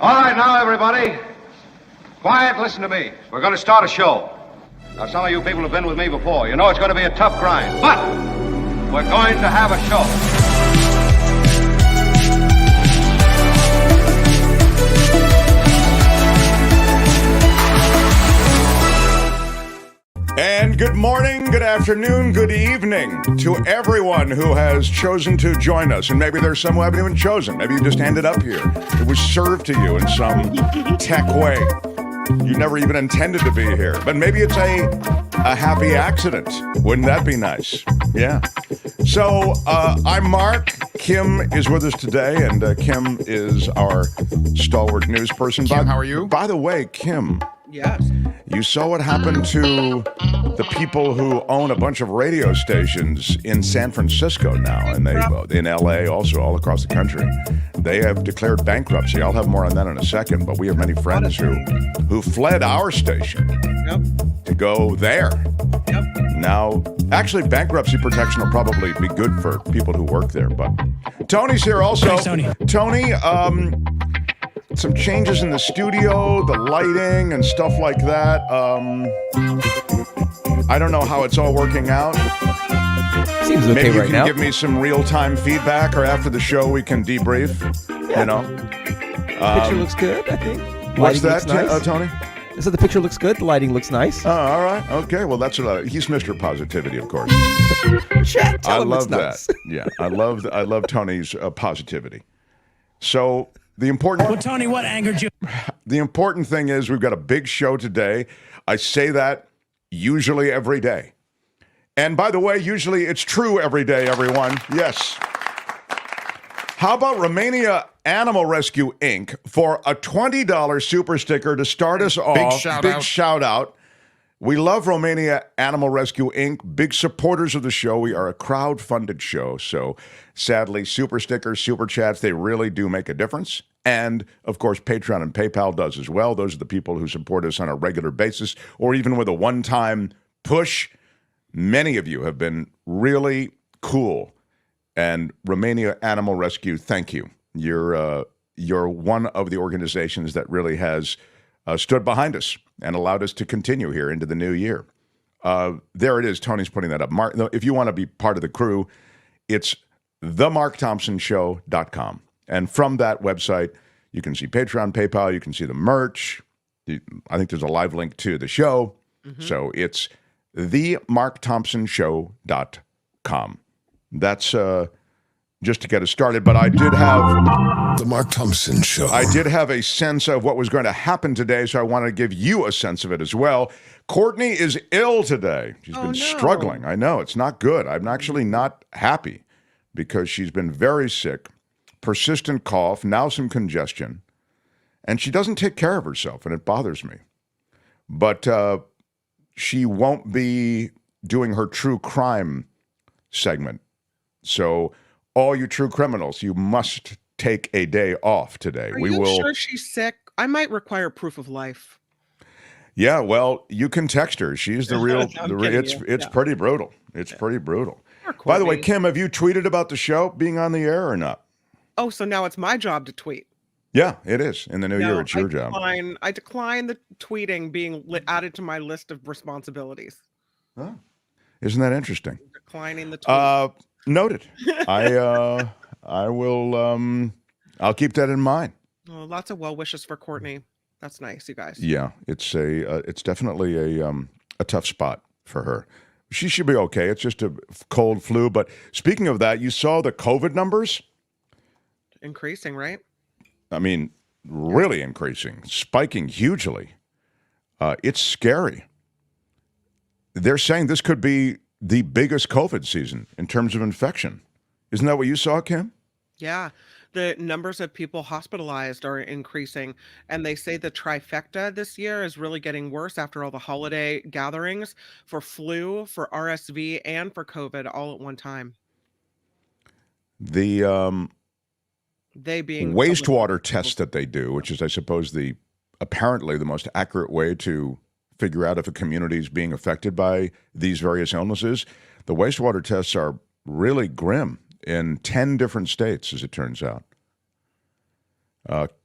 All right, now, everybody. Quiet, listen to me. We're going to start a show. Now, some of you people have been with me before. You know it's going to be a tough grind, but we're going to have a show. And good morning, good afternoon, good evening to everyone who has chosen to join us. And maybe there's some who haven't even chosen. Maybe you just ended up here. It was served to you in some tech way. You never even intended to be here. But maybe it's a happy accident. Wouldn't that be nice? Yeah. So I'm Mark. Kim is with us today, and Kim is our stalwart news person. Kim, how are you? By the way, Kim. Yes. You saw what happened to the people who own a bunch of radio stations in San Francisco now, and in LA, also all across the country. They have declared bankruptcy. I'll have more on that in a second, but we have many friends who fled our station to go there. Yep. Now, actually, bankruptcy protection will probably be good for people who work there, but Tony's here also. Thanks, Tony. Tony, some changes in the studio, the lighting and stuff like that. I don't know how it's all working out. Seems okay Maybe you right can now. give me some real-time feedback, or after the show we can debrief. Yeah. You know, Picture looks good, I think. what's Lighting that, looks nice. Tony? I said the picture looks good. The lighting looks nice. Oh, all right, okay. Well, that's he's Mr. Positivity, of course. Chat, tell I him love it's that. nice. Yeah, I love Tony's positivity. So the important. Well, Tony, what angered you? The important thing is we've got a big show today. I say that usually every day. And by the way, usually it's true every day, everyone. Yes. How about Romania Animal Rescue, Inc. for a $20 super sticker to start us off? Big shout out. We love Romania Animal Rescue, Inc., big supporters of the show. We are a crowd-funded show, so sadly, super stickers, super chats, they really do make a difference. And, of course, Patreon and PayPal does as well. Those are the people who support us on a regular basis, or even with a one-time push. Many of you have been really cool. And Romania Animal Rescue, thank you. You're one of the organizations that really has stood behind us and allowed us to continue here into the new year. There it is. Tony's putting that up. Mark, if you want to be part of the crew, it's themarkthompsonshow.com. And from that website, you can see Patreon, PayPal, you can see the merch. I think there's a live link to the show. Mm-hmm. So it's themarkthompsonshow.com. That's just to get us started. But I did have The Mark Thompson Show. I did have a sense of what was going to happen today, so I wanted to give you a sense of it as well. Courtney is ill today. She's been struggling. I know, it's not good. I'm actually not happy because she's been very sick, persistent cough, now some congestion, and she doesn't take care of herself, and it bothers me. But she won't be doing her true crime segment. So all you true criminals, you must take a day off today. Are you sure she's sick? I might require proof of life. Yeah, well, you can text her. She's the real. It's pretty brutal. It's pretty brutal. By the way, Kim, have you tweeted about the show being on the air or not? Oh, so now it's my job to tweet. Yeah, it is. In the new year, it's your job. I decline the tweeting being added to my list of responsibilities. Oh, isn't that interesting? Declining the tweet. Noted. I will. I'll keep that in mind. Well, lots of well wishes for Courtney. That's nice, you guys. Yeah, it's definitely a tough spot for her. She should be okay. It's just a cold flu. But speaking of that, you saw the COVID numbers Increasing, right? I mean, really increasing, spiking hugely. It's scary. They're saying this could be the biggest COVID season in terms of infection. Isn't that what you saw, Kim? Yeah. The numbers of people hospitalized are increasing, and they say the trifecta this year is really getting worse after all the holiday gatherings for flu, for RSV, and for COVID all at one time. The They being wastewater test that they do, which is, I suppose, apparently the most accurate way to figure out if a community is being affected by these various illnesses. The wastewater tests are really grim in 10 different states, as it turns out.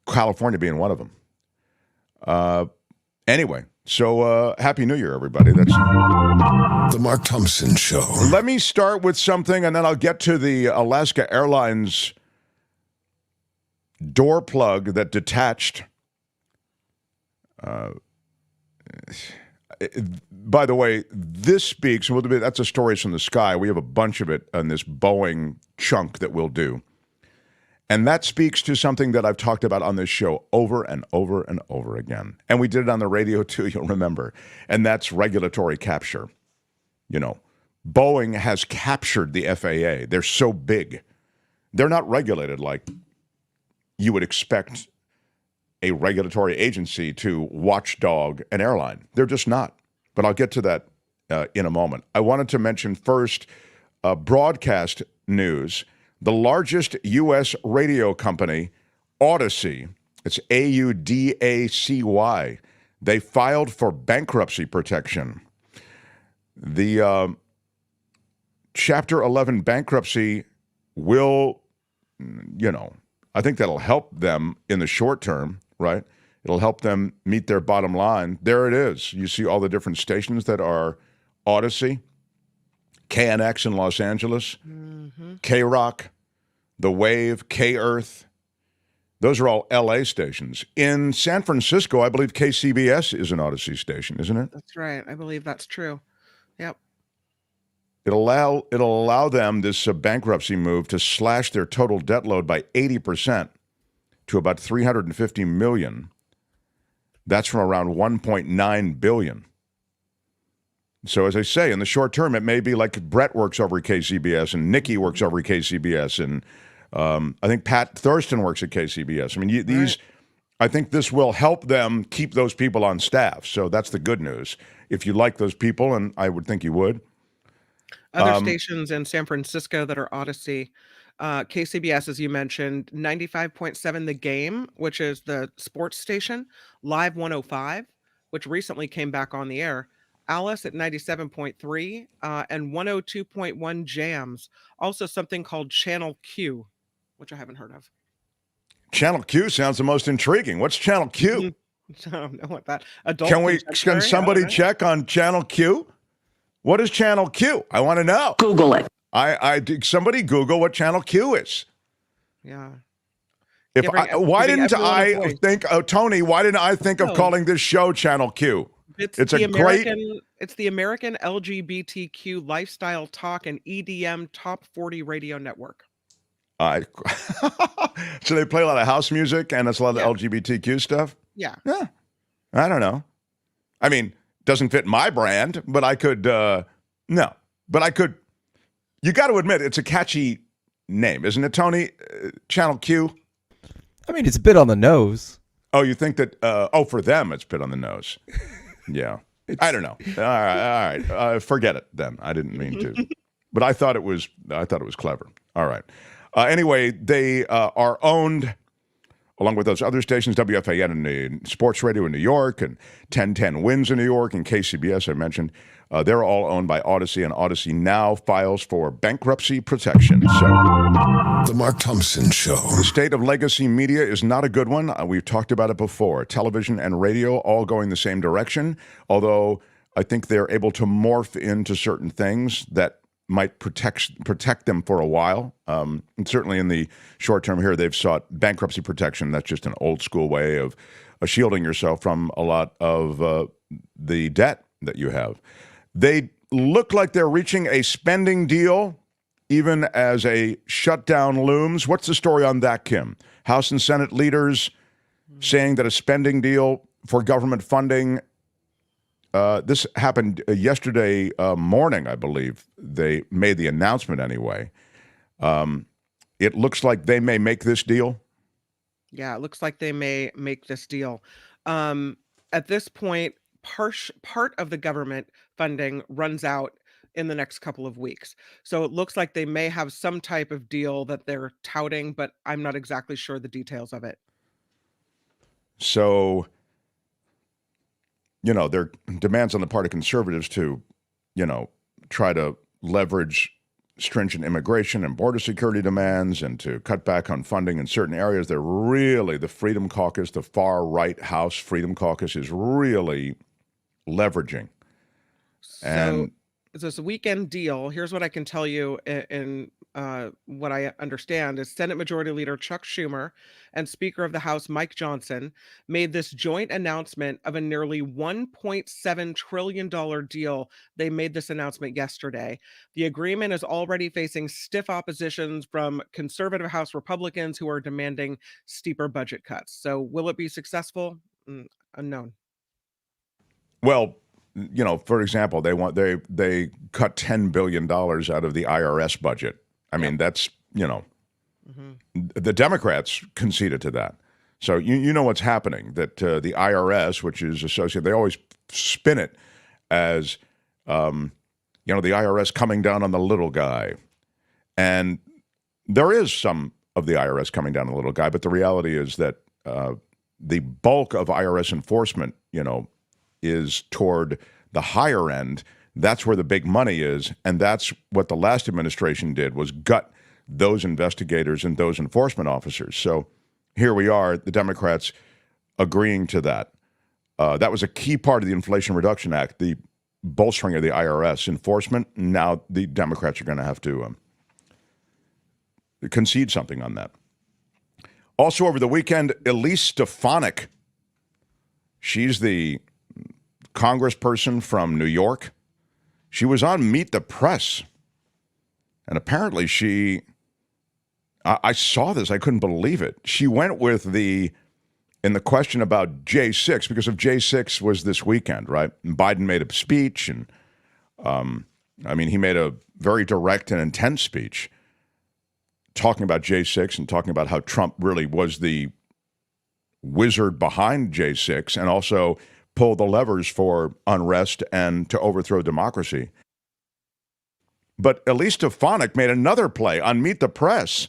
California being one of them. Anyway, so Happy New Year, everybody. That's The Mark Thompson Show. Let me start with something, and then I'll get to the Alaska Airlines door plug that detached. By the way, this speaks, that's a Stories from the Sky. We have a bunch of it on this Boeing chunk that we'll do. And that speaks to something that I've talked about on this show over and over and over again. And we did it on the radio too, you'll remember. And that's regulatory capture. You know, Boeing has captured the FAA. They're so big. They're not regulated like you would expect a regulatory agency to watchdog an airline. They're just not. But I'll get to that in a moment. I wanted to mention first broadcast news. The largest U.S. radio company, Odyssey, it's Audacy, they filed for bankruptcy protection. The Chapter 11 bankruptcy will, I think that'll help them in the short term, right? It'll help them meet their bottom line. There it is. You see all the different stations that are Odyssey. KNX in Los Angeles, K-Rock, The Wave, K-Earth. Those are all L.A. stations. In San Francisco, I believe KCBS is an Odyssey station, isn't it? That's right. I believe that's true. Yep. It'll allow them, this bankruptcy move, to slash their total debt load by 80% to about $350 million. That's from around $1.9 billion. So as I say, in the short term, it may be like Brett works over at KCBS and Nikki works over at KCBS, and I think Pat Thurston works at KCBS. I mean, these, I think this will help them keep those people on staff. So that's the good news. If you like those people, and I would think you would. Other stations in San Francisco that are Odyssey, KCBS, as you mentioned, 95.7 The Game, which is the sports station, Live 105, which recently came back on the air. Alice at 97.3 and 102.1 Jams. Also something called Channel Q, which I haven't heard of. Channel Q sounds the most intriguing. What's Channel Q? I don't know what that. Adult Can somebody check on Channel Q? What is Channel Q? I want to know. Google it. Somebody Google what Channel Q is. Yeah. Why didn't I think of calling this show Channel Q? It's the American LGBTQ lifestyle talk and EDM top 40 radio network. So they play a lot of house music and it's a lot of LGBTQ stuff? Yeah. I don't know. I mean, doesn't fit my brand, but I could, you got to admit, it's a catchy name, isn't it, Tony? Channel Q? I mean, it's a bit on the nose. Oh, you think that, for them, it's a bit on the nose. Yeah. I don't know. All right. Forget it then. I didn't mean to. But I thought it was clever. All right. Anyway, they are owned, along with those other stations, WFAN and the Sports Radio in New York and 1010 Winds in New York and KCBS, I mentioned. They're all owned by Odyssey, and Odyssey now files for bankruptcy protection. So, The Mark Thompson Show. The state of legacy media is not a good one. We've talked about it before. Television and radio all going the same direction, although I think they're able to morph into certain things that might protect them for a while. And certainly in the short term here, they've sought bankruptcy protection. That's just an old school way of shielding yourself from a lot of the debt that you have. They look like they're reaching a spending deal, even as a shutdown looms. What's the story on that, Kim? House and Senate leaders saying that a spending deal for government funding. This happened yesterday morning, I believe. They made the announcement anyway. It looks like they may make this deal. Yeah, it looks like they may make this deal. At this point, part of the government funding runs out in the next couple of weeks. So it looks like they may have some type of deal that they're touting, but I'm not exactly sure the details of it. So, there are demands on the part of conservatives to, try to leverage stringent immigration and border security demands and to cut back on funding in certain areas. They're really, the Freedom Caucus, the far-right House Freedom Caucus is really leveraging. So this weekend deal, here's what I can tell you in what I understand is Senate Majority Leader Chuck Schumer and Speaker of the House Mike Johnson made this joint announcement of a nearly $1.7 trillion deal. They made this announcement yesterday. The agreement is already facing stiff opposition from conservative House Republicans who are demanding steeper budget cuts. So will it be successful? Unknown. Well, you know, for example, they cut $10 billion out of the IRS budget. I mean, that's, you know, the Democrats conceded to that. So you know what's happening, that the IRS, which is associated, they always spin it as, you know, the IRS coming down on the little guy. And there is some of the IRS coming down on the little guy, but the reality is that the bulk of IRS enforcement, you know, is toward the higher end. That's where the big money is, and that's what the last administration did, was gut those investigators and those enforcement officers. So here we are, the Democrats agreeing to that. That was a key part of the Inflation Reduction Act, the bolstering of the IRS enforcement. Now the Democrats are going to have to concede something on that. Also over the weekend, Elise Stefanik, she's the congressperson from New York. She was on Meet the Press, and apparently I saw this, I couldn't believe it. She went with in the question about J6, because of J6 was this weekend, right? And Biden made a speech, and I mean, he made a very direct and intense speech talking about J6 and talking about how Trump really was the wizard behind J6 and also pull the levers for unrest and to overthrow democracy. But Elise Stefanik made another play on Meet the Press.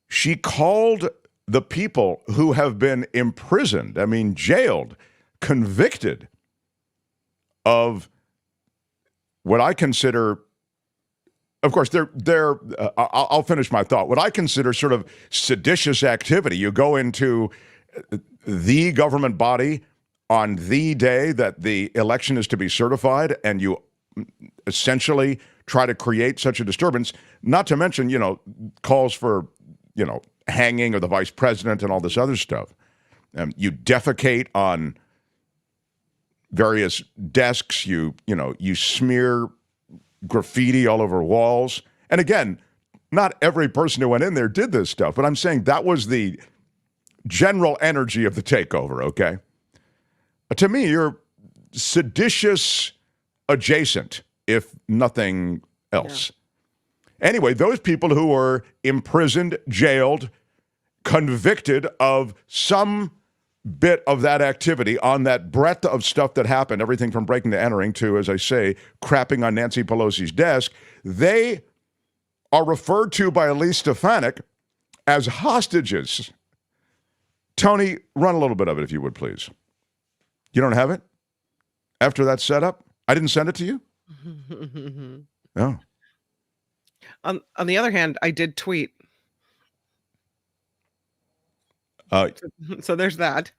She called the people who have been imprisoned, I mean jailed, convicted of what I consider, of course, I'll finish my thought, what I consider sort of seditious activity. You go into the government body on the day that the election is to be certified, and you essentially try to create such a disturbance, not to mention, you know, calls for, you know, hanging of the vice president and all this other stuff. You defecate on various desks, you smear graffiti all over walls. And again, not every person who went in there did this stuff, but I'm saying that was the general energy of the takeover, okay? To me, you're seditious adjacent, if nothing else. Yeah. Anyway, those people who were imprisoned, jailed, convicted of some bit of that activity on that breadth of stuff that happened, everything from breaking to entering to, as I say, crapping on Nancy Pelosi's desk, they are referred to by Elise Stefanik as hostages. Tony, run a little bit of it, if you would, please. You don't have it? After that setup? I didn't send it to you? No. On the other hand, I did tweet. So there's that.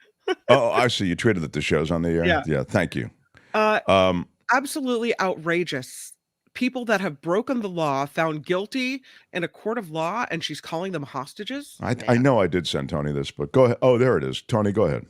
Oh, I see. You tweeted that the show's on the air? Yeah, thank you. Absolutely outrageous. People that have broken the law found guilty in a court of law, and she's calling them hostages? I know I did send Tony this, but go ahead. Oh, there it is. Tony, go ahead.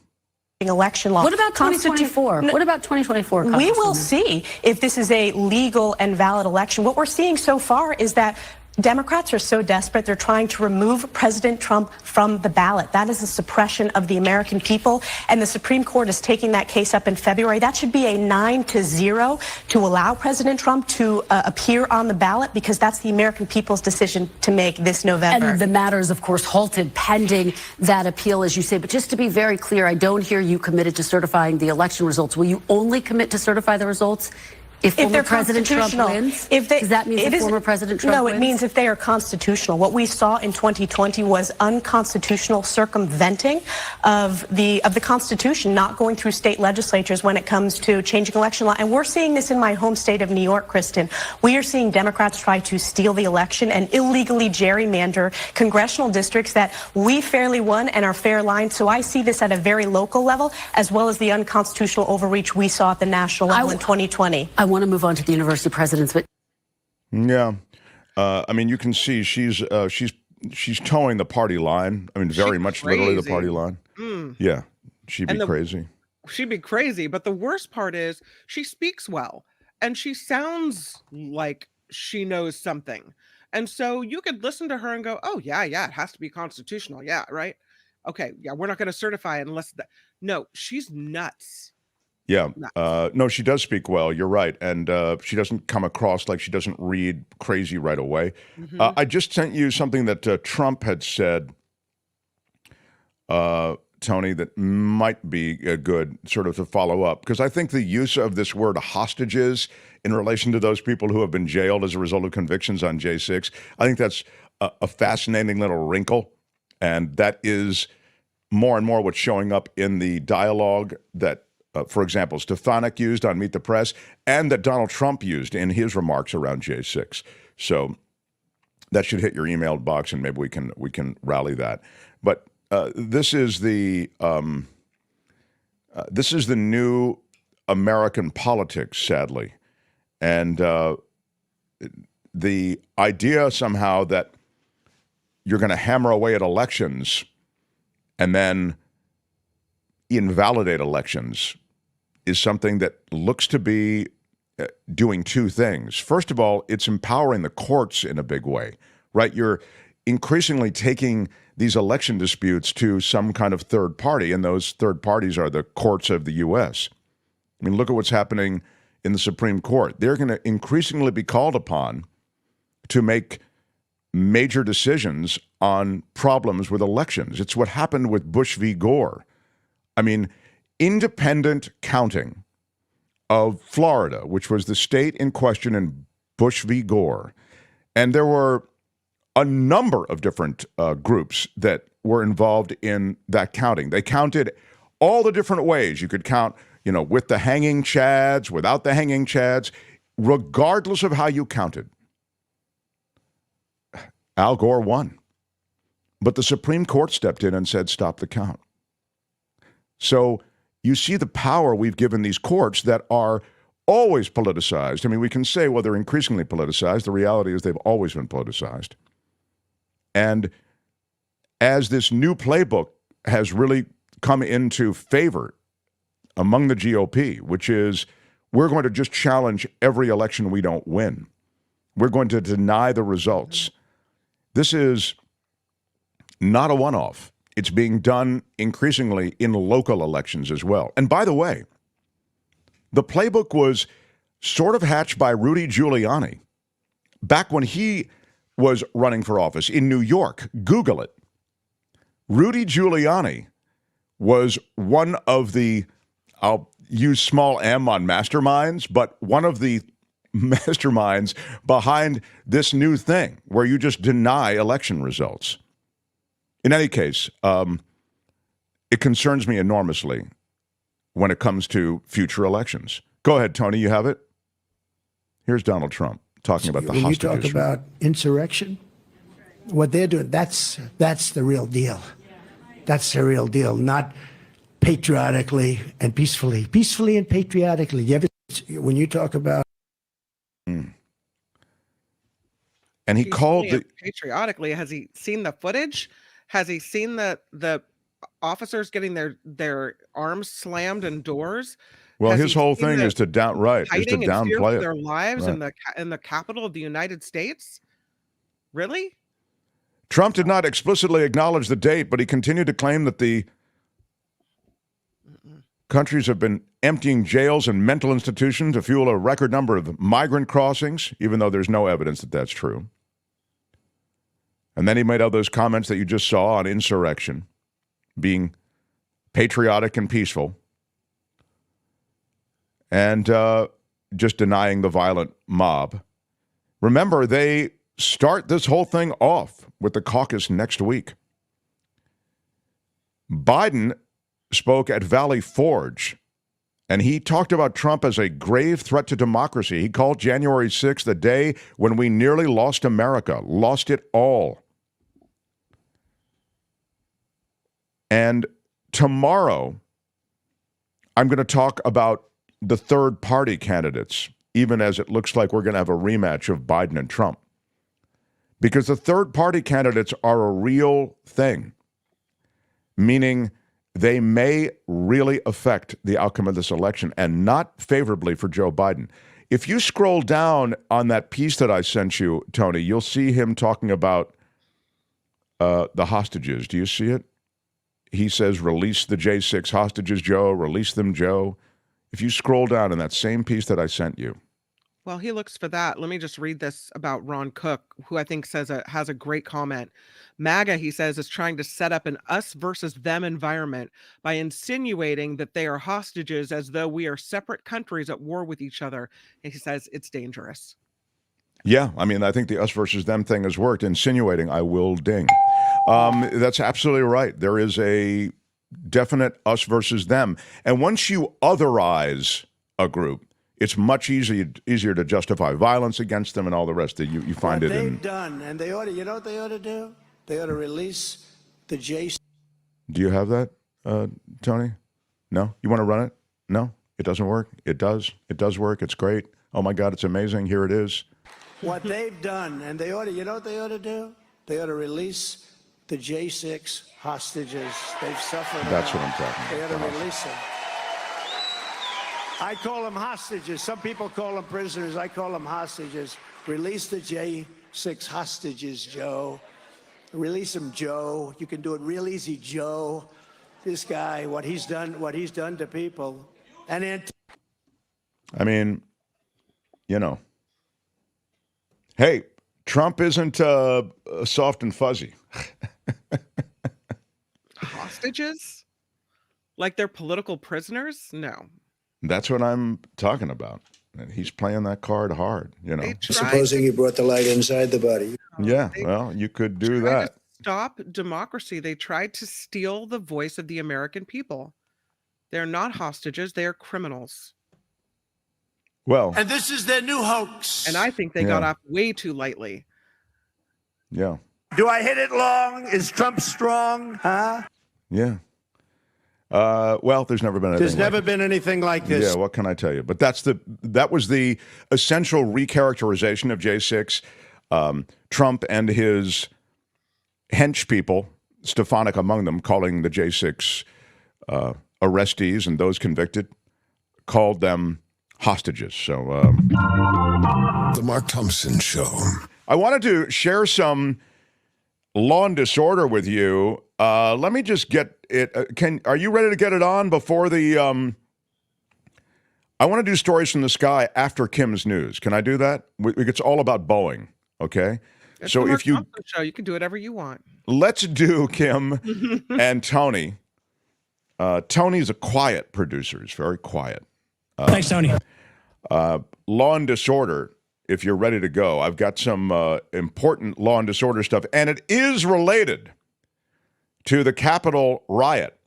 Election law. What about 2024? What about 2024? We will see if this is a legal and valid election. What we're seeing so far is that Democrats are so desperate, they're trying to remove President Trump from the ballot. That is a suppression of the American people, and the Supreme Court is taking that case up in February. That should be a 9-0 to allow President Trump to appear on the ballot, because that's the American people's decision to make this November. And the matter is, of course, halted pending that appeal, as you say. But just to be very clear, I don't hear you committed to certifying the election results. Will you only commit to certify the results If former they're President Trump constitutional, wins, does that mean that former President Trump No, wins? it means if they are constitutional. What we saw in 2020 was unconstitutional circumventing of the Constitution, not going through state legislatures when it comes to changing election law. And we're seeing this in my home state of New York, Kristen. We are seeing Democrats try to steal the election and illegally gerrymander congressional districts that we fairly won and are fair line. So I see this at a very local level, as well as the unconstitutional overreach we saw at the national level in 2020. I want to move on to the university presidents, but Yeah. I mean, you can see she's towing the party line. I mean, very much literally the party line. Yeah. She'd be crazy. She'd be crazy. But the worst part is she speaks well and she sounds like she knows something. And so you could listen to her and go, oh, yeah, it has to be constitutional. Yeah, right. Okay. Yeah, we're not going to certify it unless no, she's nuts. Yeah. No, she does speak well. You're right. And she doesn't come across like she doesn't read crazy right away. I just sent you something that Trump had said, Tony, that might be good sort of to follow up. Because I think the use of this word hostages in relation to those people who have been jailed as a result of convictions on J6, I think that's a fascinating little wrinkle. And that is more and more what's showing up in the dialogue that for example, Stefanik used on Meet the Press, and that Donald Trump used in his remarks around J6. So that should hit your email box, and maybe we can rally that. But this is the new American politics, sadly, and the idea somehow that you're going to hammer away at elections and then invalidate elections is something that looks to be doing two things. First of all, it's empowering the courts in a big way, right? You're increasingly taking these election disputes to some kind of third party, and those third parties are the courts of the U.S. I mean, look at what's happening in the Supreme Court. They're going to increasingly be called upon to make major decisions on problems with elections. It's what happened with Bush v. Gore. I mean, independent counting of Florida, which was the state in question in Bush v. Gore, and there were a number of different groups that were involved in that counting. They counted all the different ways you could count, with the hanging chads, without the hanging chads, regardless of how you counted. Al Gore won. But the Supreme Court stepped in and said, stop the count. So you see the power we've given these courts that are always politicized. I mean, we can say, well, they're increasingly politicized. The reality is they've always been politicized. And as this new playbook has really come into favor among the GOP, which is we're going to just challenge every election we don't win. We're going to deny the results. This is not a one-off. It's being done increasingly in local elections as well. And by the way, the playbook was sort of hatched by Rudy Giuliani back when he was running for office in New York. Google it. Rudy Giuliani was one of the, I'll use small m on masterminds, but one of the masterminds behind this new thing where you just deny election results. In any case, it concerns me enormously when it comes to future elections. Go ahead, Tony, you have it? Here's Donald Trump talking about the hostage When you talk issue. about insurrection, what they're doing, that's the real deal. That's the real deal, not patriotically and peacefully. Peacefully and patriotically. When you talk about... And he called the... Patriotically, has he seen the footage? Has he seen the officers getting their arms slammed in doors? Well, Has his he whole seen thing the is to hiding in fear downplay for it. their lives Right. in the capital of the United States? Really? Trump did not explicitly acknowledge the date, but he continued to claim that the countries have been emptying jails and mental institutions to fuel a record number of migrant crossings, even though there's no evidence that that's true. And then he made all those comments that you just saw on insurrection, being patriotic and peaceful. And just denying the violent mob. Remember, they start this whole thing off with the caucus next week. Biden spoke at Valley Forge, and he talked about Trump as a grave threat to democracy. He called January 6th the day when we nearly lost America, lost it all. And tomorrow, I'm going to talk about the third-party candidates, even as it looks like we're going to have a rematch of Biden and Trump. Because the third-party candidates are a real thing, meaning they may really affect the outcome of this election and not favorably for Joe Biden. If you scroll down on that piece that I sent you, Tony, you'll see him talking about the hostages. Do you see it? He says, release the J6 hostages, Joe. Release them, Joe. If you scroll down in that same piece that I sent you. Well, he looks for that. Let me just read this about Ron Cook, who I think has a great comment. MAGA, he says, is trying to set up an us versus them environment by insinuating that they are hostages as though we are separate countries at war with each other. And he says it's dangerous. Yeah, I mean, I think the us versus them thing has worked, insinuating I will ding. That's absolutely right. There is a definite us versus them. And once you otherize a group, it's much easier to justify violence against them and all the rest that you find what it in. they've done, and they ought to, you know what they ought to do? They ought to release the J. Do you have that, Tony? No? You want to run it? No? It doesn't work? It does. It does work. It's great. Oh, my God, it's amazing. Here it is. What they've done, and they ought to, you know what they ought to do? They ought to release the J6 hostages. They've suffered. That's what I'm talking about. They ought to release them. I call them hostages. Some people call them prisoners. I call them hostages. Release the J6 hostages, Joe. Release them, Joe. You can do it real easy, Joe. This guy, what he's done to people. And I mean, you know. Hey, Trump isn't soft and fuzzy. Hostages? Like they're political prisoners? No. That's what I'm talking about. And he's playing that card hard, you know. supposing you brought the light inside the body. Yeah, well, you could do tried that. to stop democracy. They tried to steal the voice of the American people. They're not hostages. They are criminals. Well, And this is their new hoax. And I think they got off way too lightly. yeah. Do I hit it long? Is Trump strong? Huh? Yeah. Well, there's never been anything There's never been anything like this. Yeah, what can I tell you? But that was the essential recharacterization of J6. Trump and his hench people, Stefanik among them, calling the J6 arrestees and those convicted, called them hostages. So The Mark Thompson Show. I wanted to share some law and disorder with you. Let me just get it. Are you ready to get it on before the? I want to do stories from the sky after Kim's news. Can I do that? It's all about Boeing. Okay. It's So the Mark if you Thompson show, you can do whatever you want. let's do Kim and Tony. Tony's a quiet producer. He's very quiet. Thanks, Tony. Law and disorder. If you're ready to go, I've got some important law and disorder stuff, and it is related to the Capitol riot,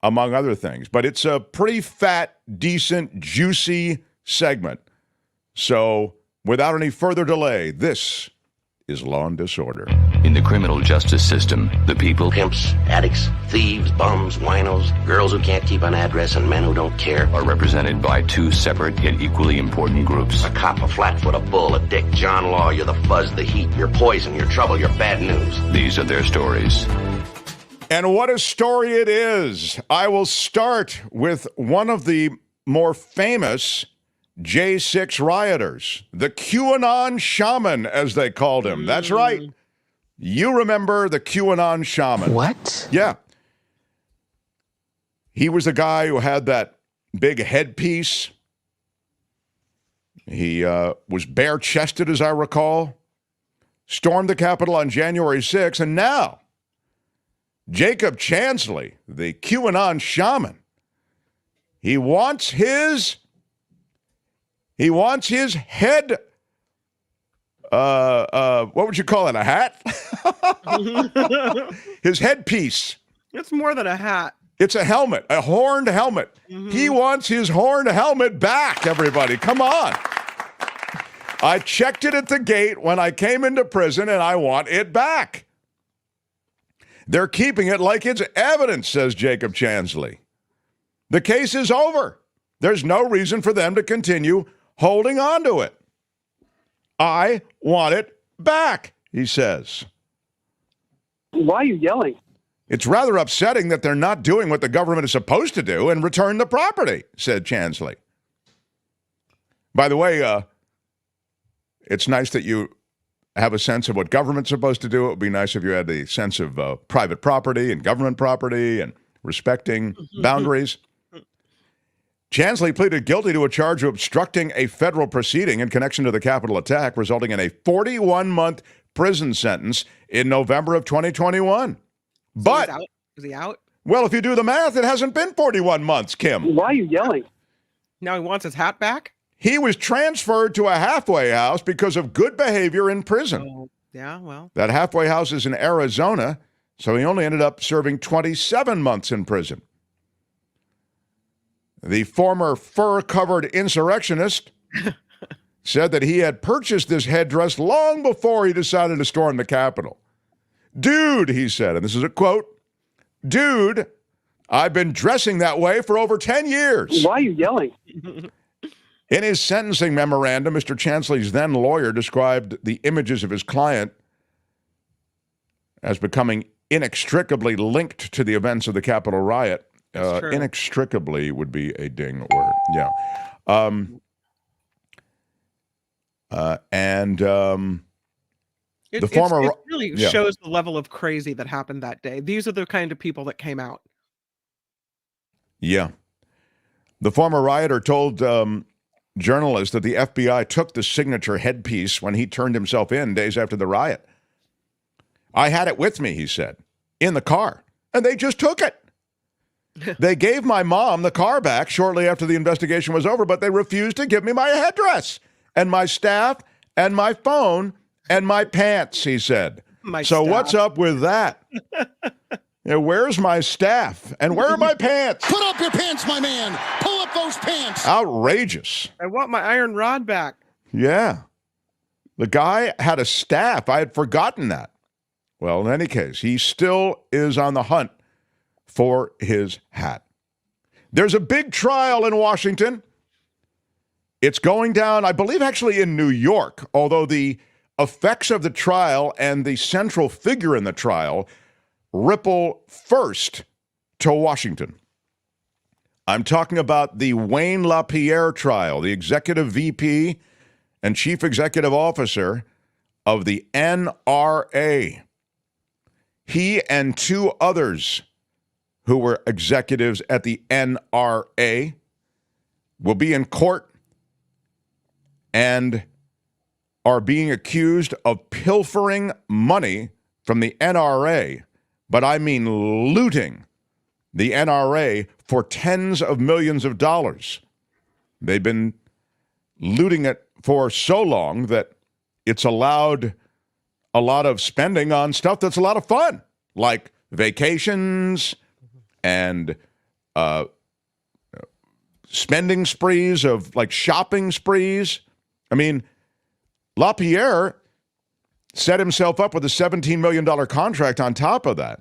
among other things. But it's a pretty fat, decent, juicy segment. So without any further delay, this is Law and Disorder. In the criminal justice system, the people, pimps, addicts, thieves, bums, winos, girls who can't keep an address, and men who don't care, are represented by two separate yet equally important groups. A cop, a flatfoot, a bull, a dick, John Law, you're the fuzz, the heat, you're poison, you're trouble, you're bad news. These are their stories. And what a story it is. I will start with one of the more famous J6 rioters, the QAnon shaman, as they called him. That's right. You remember the QAnon shaman. What? Yeah. He was the guy who had that big headpiece. He was bare-chested, as I recall, stormed the Capitol on January 6th, and now Jacob Chansley, the QAnon shaman, he wants his He wants his head, what would you call it, a hat? His headpiece. It's more than a hat. It's a helmet, a horned helmet. He wants his horned helmet back, everybody. Come on. I checked it at the gate when I came into prison, and I want it back. They're keeping it like it's evidence, says Jacob Chansley. The case is over. There's no reason for them to continue holding on to it. I want it back, he says. Why are you yelling? It's rather upsetting that they're not doing what the government is supposed to do and return the property, said Chansley. By the way, it's nice that you have a sense of what government's supposed to do. It would be nice if you had the sense of private property and government property and respecting boundaries. Chansley pleaded guilty to a charge of obstructing a federal proceeding in connection to the Capitol attack, resulting in a 41-month prison sentence in November of 2021. But is he out? Well, if you do the math, it hasn't been 41 months, Kim. Why are you yelling? Now he wants his hat back? He was transferred to a halfway house because of good behavior in prison. Oh, yeah, well. That halfway house is in Arizona, so he only ended up serving 27 months in prison. The former fur-covered insurrectionist said that he had purchased this headdress long before he decided to storm the Capitol. Dude, he said, and this is a quote, dude, I've been dressing that way for over 10 years. Why are you yelling? In his sentencing memorandum, Mr. Chansley's then lawyer described the images of his client as becoming inextricably linked to the events of the Capitol riot. Inextricably would be a ding word. Yeah. It really shows the level of crazy that happened that day. These are the kind of people that came out. Yeah. The former rioter told journalists that the FBI took the signature headpiece when he turned himself in days after the riot. I had it with me, he said, in the car, and they just took it. They gave my mom the car back shortly after the investigation was over, but they refused to give me my headdress and my staff and my phone and my pants, he said. What's up with that? Where's my staff? And where are my pants? Put up your pants, my man. Pull up those pants. Outrageous. I want my iron rod back. Yeah. The guy had a staff. I had forgotten that. Well, in any case, he still is on the hunt for his hat. There's a big trial in Washington. It's going down, I believe, actually in New York, although the effects of the trial and the central figure in the trial ripple first to Washington. I'm talking about the Wayne LaPierre trial, the executive VP and chief executive officer of the NRA. He and two others who were executives at the NRA will be in court and are being accused of pilfering money from the NRA, but I mean looting the NRA for tens of millions of dollars. They've been looting it for so long that it's allowed a lot of spending on stuff that's a lot of fun, like vacations and spending sprees of like shopping sprees. I mean, LaPierre set himself up with a $17 million contract on top of that.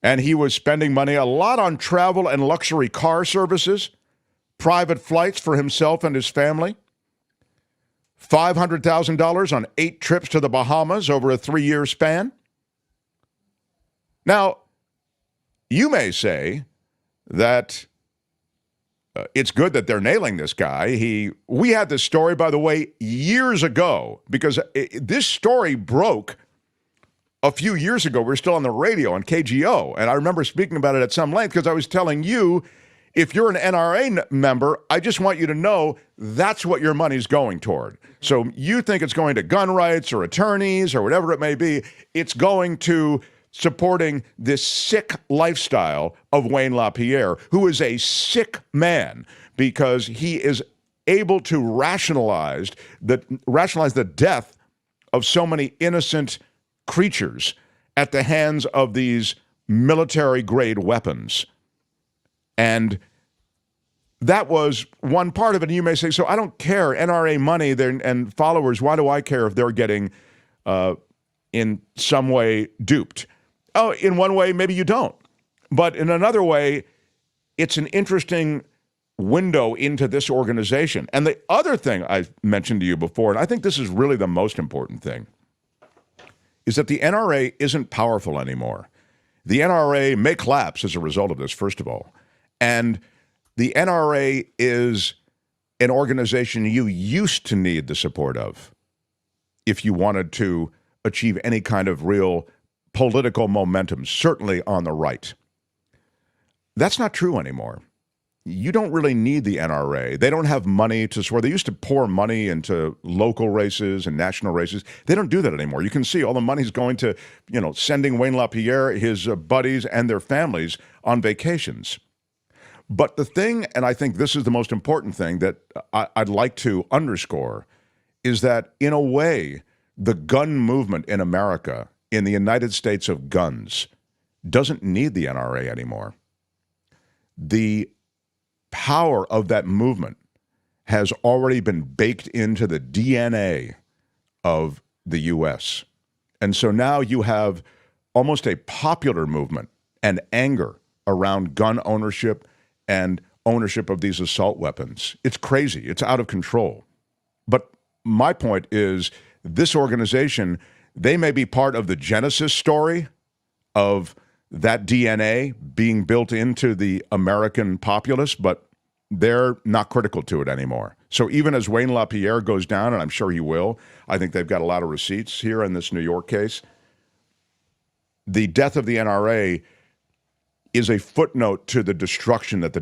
And he was spending money a lot on travel and luxury car services, private flights for himself and his family, $500,000 on 8 trips to the Bahamas over a 3-year span. Now, you may say that it's good that they're nailing this guy. We had this story, by the way, years ago, because this story broke a few years ago. We were still on the radio on KGO, and I remember speaking about it at some length because I was telling you, if you're an NRA member, I just want you to know that's what your money's going toward. So you think it's going to gun rights or attorneys or whatever it may be, it's going to supporting this sick lifestyle of Wayne LaPierre, who is a sick man because he is able to rationalize the death of so many innocent creatures at the hands of these military-grade weapons. And that was one part of it. And you may say, so I don't care, NRA money and followers, why do I care if they're getting in some way duped? Oh, in one way, maybe you don't. But in another way, it's an interesting window into this organization. And the other thing I mentioned to you before, and I think this is really the most important thing, is that the NRA isn't powerful anymore. The NRA may collapse as a result of this, first of all. And the NRA is an organization you used to need the support of if you wanted to achieve any kind of real political momentum, certainly on the right. That's not true anymore. You don't really need the NRA. They don't have money to swear. They used to pour money into local races and national races. They don't do that anymore. You can see all the money's going to, sending Wayne LaPierre, his buddies, and their families on vacations. But the thing, and I think this is the most important thing that I'd like to underscore, is that in a way, the gun movement in America, in the United States of guns, doesn't need the NRA anymore. The power of that movement has already been baked into the DNA of the U.S. And so now you have almost a popular movement and anger around gun ownership and ownership of these assault weapons. It's crazy. It's out of control. But my point is, this organization, they may be part of the genesis story of that DNA being built into the American populace, but they're not critical to it anymore. So even as Wayne LaPierre goes down, and I'm sure he will, I think they've got a lot of receipts here in this New York case, the death of the NRA is a footnote to the destruction that the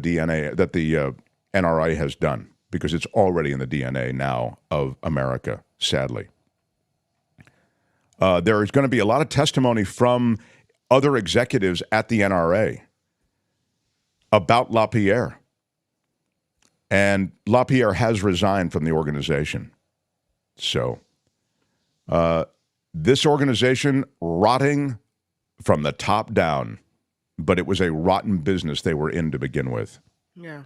NRA has done, because it's already in the DNA now of America, sadly. There is going to be a lot of testimony from other executives at the NRA about LaPierre. And LaPierre has resigned from the organization. So this organization rotting from the top down, but it was a rotten business they were in to begin with. Yeah.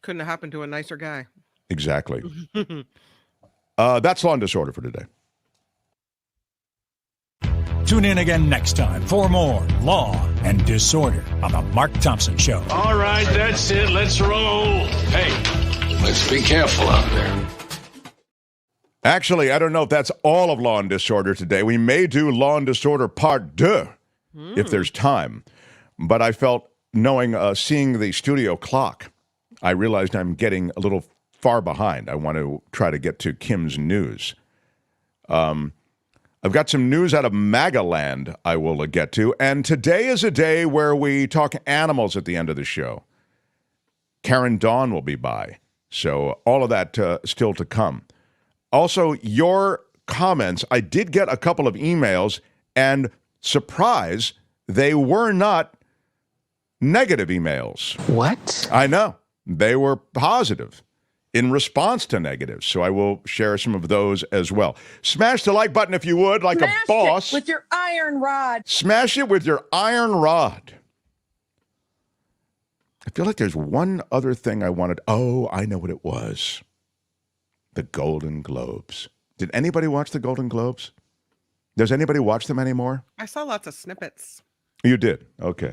Couldn't have happened to a nicer guy. Exactly. That's Law and Disorder for today. Tune in again next time for more Law and Disorder on The Mark Thompson Show. All right, that's it. Let's roll. Hey, let's be careful out there. Actually, I don't know if that's all of Law and Disorder today. We may do Law and Disorder Part 2 if there's time. But I felt, seeing the studio clock, I realized I'm getting a little far behind. I want to try to get to Kim's news. I've got some news out of MAGA land I will get to. And today is a day where we talk animals at the end of the show. Karen Dawn will be by. So all of that still to come. Also, your comments. I did get a couple of emails, and surprise, they were not negative emails. What? I know. They were positive in response to negatives. So I will share some of those as well. Smash the like button if you would, like a boss. Smash it with your iron rod. Smash it with your iron rod. I feel like there's one other thing I wanted. Oh, I know what it was. The Golden Globes. Did anybody watch the Golden Globes? Does anybody watch them anymore? I saw lots of snippets. You did? Okay.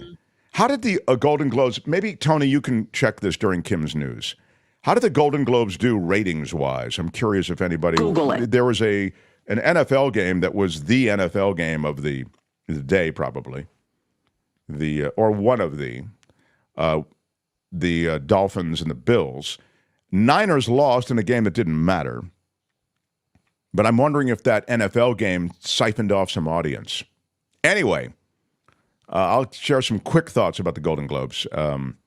How did the Golden Globes, maybe, Tony, you can check this during Kim's news. How did the Golden Globes do ratings-wise? I'm curious if anybody... Google it. There was an NFL game that was the NFL game of the day, probably. Or one of the Dolphins and the Bills. Niners lost in a game that didn't matter. But I'm wondering if that NFL game siphoned off some audience. Anyway, I'll share some quick thoughts about the Golden Globes when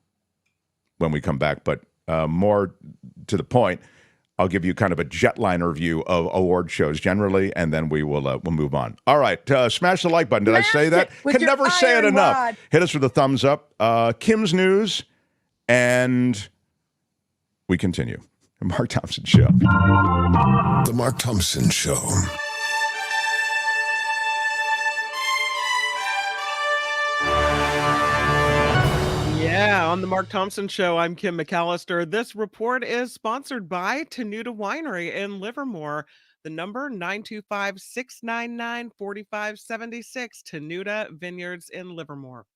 we come back. But more to the point, I'll give you kind of a jetliner view of award shows generally, and then we'll move on. All right, smash the like button. Did I say that? Can never say it enough. Rod. Hit us with a thumbs up. Kim's news and we continue. The Mark Thompson Show. The Mark Thompson Show. Yeah, on the Mark Thompson Show, I'm Kim McAllister. This report is sponsored by Tenuta Winery in Livermore. The number 925-699-4576, Tenuta Vineyards in Livermore.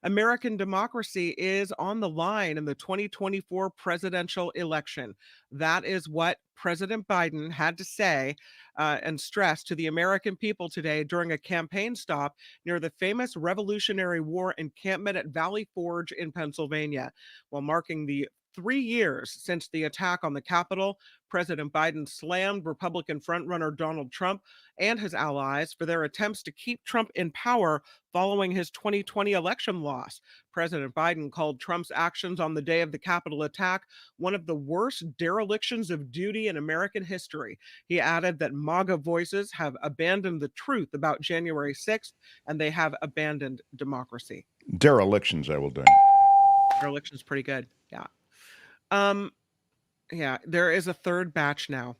American democracy is on the line in the 2024 presidential election. That is what President Biden had to say and stress to the American people today during a campaign stop near the famous Revolutionary War encampment at Valley Forge in Pennsylvania. While marking the 3 years since the attack on the Capitol, President Biden slammed Republican frontrunner Donald Trump and his allies for their attempts to keep Trump in power following his 2020 election loss. President Biden called Trump's actions on the day of the Capitol attack one of the worst derelictions of duty in American history. He added that MAGA voices have abandoned the truth about January 6th, and they have abandoned democracy. Derelictions, I will do. Dereliction's pretty good. Yeah. Yeah, there is a third batch now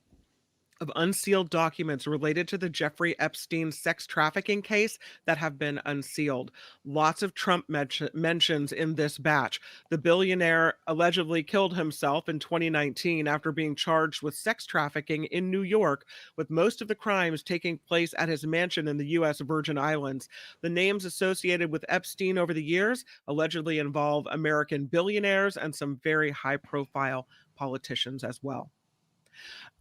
of unsealed documents related to the Jeffrey Epstein sex trafficking case that have been unsealed. Lots of Trump mentions in this batch. The billionaire allegedly killed himself in 2019 after being charged with sex trafficking in New York, with most of the crimes taking place at his mansion in the U.S. Virgin Islands. The names associated with Epstein over the years allegedly involve American billionaires and some very high-profile politicians as well.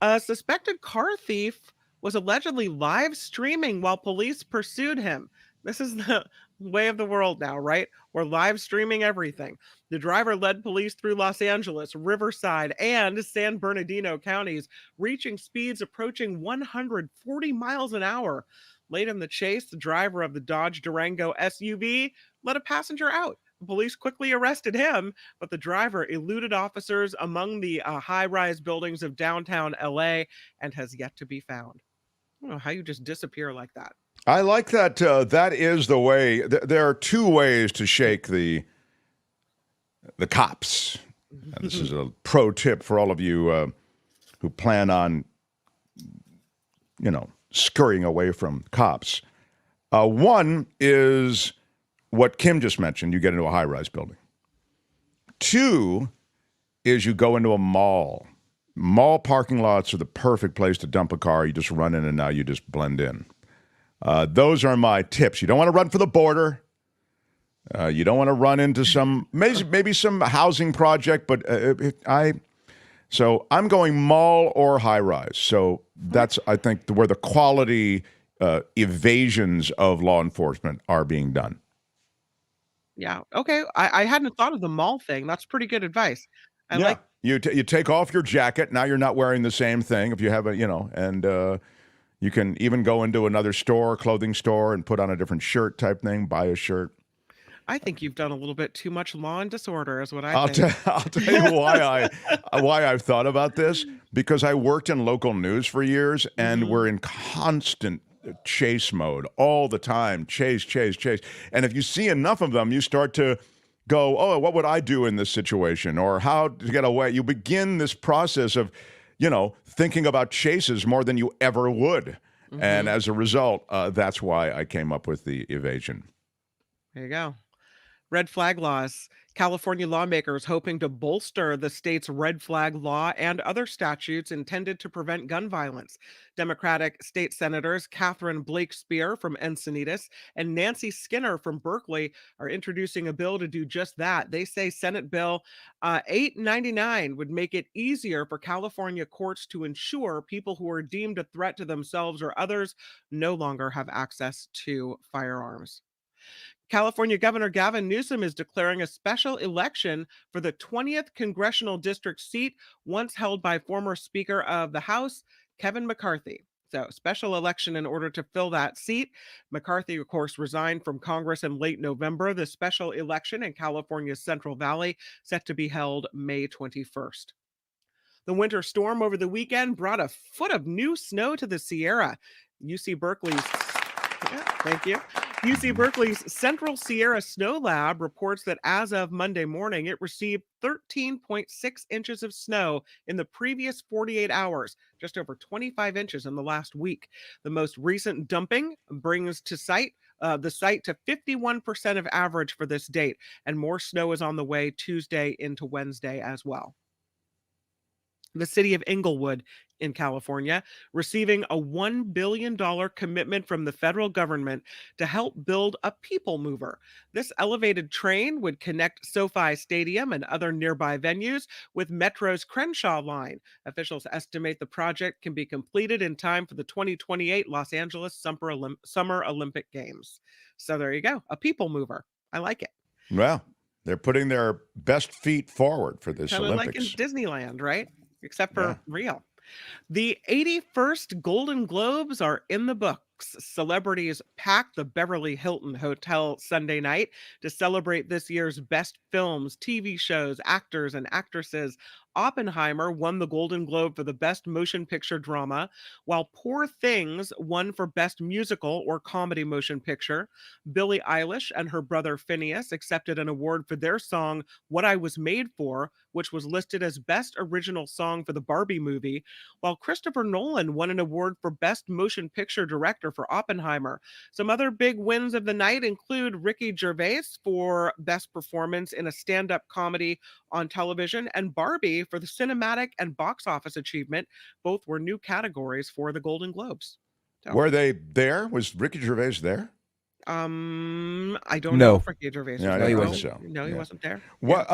A suspected car thief was allegedly live streaming while police pursued him. This is the way of the world now, right? We're live streaming everything. The driver led police through Los Angeles, Riverside, and San Bernardino counties, reaching speeds approaching 140 miles an hour. Late in the chase, the driver of the Dodge Durango SUV let a passenger out. Police quickly arrested him, but the driver eluded officers among the high-rise buildings of downtown LA and has yet to be found. I don't know how you just disappear like that. I like that. That is the way. There are two ways to shake the cops. And this is a pro tip for all of you who plan on, scurrying away from cops. One is what Kim just mentioned. You get into a high-rise building. Two is you go into a mall. Mall parking lots are the perfect place to dump a car. You just run in and now you just blend in. Those are my tips. You don't want to run for the border. You don't want to run into some maybe some housing project, but so I'm going mall or high rise. So that's, I think, where the quality evasions of law enforcement are being done. Yeah. Okay. I hadn't thought of the mall thing. That's pretty good advice. You take off your jacket. Now you're not wearing the same thing. If you have and you can even go into another store, clothing store, and put on a different shirt type thing, buy a shirt. I think you've done a little bit too much law and disorder is what I think. I'll tell you why I've thought about this, because I worked in local news for years, and we're in constant chase mode all the time. Chase. And if you see enough of them, you start to go, oh, what would I do in this situation? Or how to get away? You begin this process of, thinking about chases more than you ever would. And as a result, that's why I came up with the evasion. There you go. Red flag laws. California lawmakers hoping to bolster the state's red flag law and other statutes intended to prevent gun violence. Democratic state senators Catherine Blake Spear from Encinitas and Nancy Skinner from Berkeley are introducing a bill to do just that. They say Senate Bill 899 would make it easier for California courts to ensure people who are deemed a threat to themselves or others no longer have access to firearms. California Governor Gavin Newsom is declaring a special election for the 20th congressional district seat once held by former Speaker of the House, Kevin McCarthy. So, special election in order to fill that seat. McCarthy, of course, resigned from Congress in late November. The special election in California's Central Valley set to be held May 21st. The winter storm over the weekend brought a foot of new snow to the Sierra. UC Berkeley's thank you. UC Berkeley's Central Sierra Snow Lab reports that as of Monday morning, it received 13.6 inches of snow in the previous 48 hours, just over 25 inches in the last week. The most recent dumping brings the site to 51% of average for this date, and more snow is on the way Tuesday into Wednesday as well. The city of Inglewood in California receiving a $1 billion commitment from the federal government to help build a people mover. This elevated train would connect SoFi Stadium and other nearby venues with Metro's Crenshaw line. Officials estimate the project can be completed in time for the 2028 Los Angeles Summer Olympic Games. So there you go, a people mover. I like it. Well, they're putting their best feet forward for this Kind of like Olympics. in Disneyland, right? Except for real. The 81st Golden Globes are in the books. Celebrities packed the Beverly Hilton Hotel Sunday night to celebrate this year's best films, TV shows, actors, and actresses. Oppenheimer won the Golden Globe for the Best Motion Picture Drama, while Poor Things won for Best Musical or Comedy Motion Picture. Billie Eilish and her brother Phineas accepted an award for their song What I Was Made For, which was listed as Best Original Song for the Barbie movie, while Christopher Nolan won an award for Best Motion Picture Director for Oppenheimer. Some other big wins of the night include Ricky Gervais for Best Performance in a Stand-Up Comedy on Television, and Barbie for the Cinematic and Box Office Achievement. Both were new categories for the Golden Globes. So, Were they there? Was Ricky Gervais there? I don't know if Ricky Gervais was Yeah, there. he wasn't. So. No, he wasn't there. What?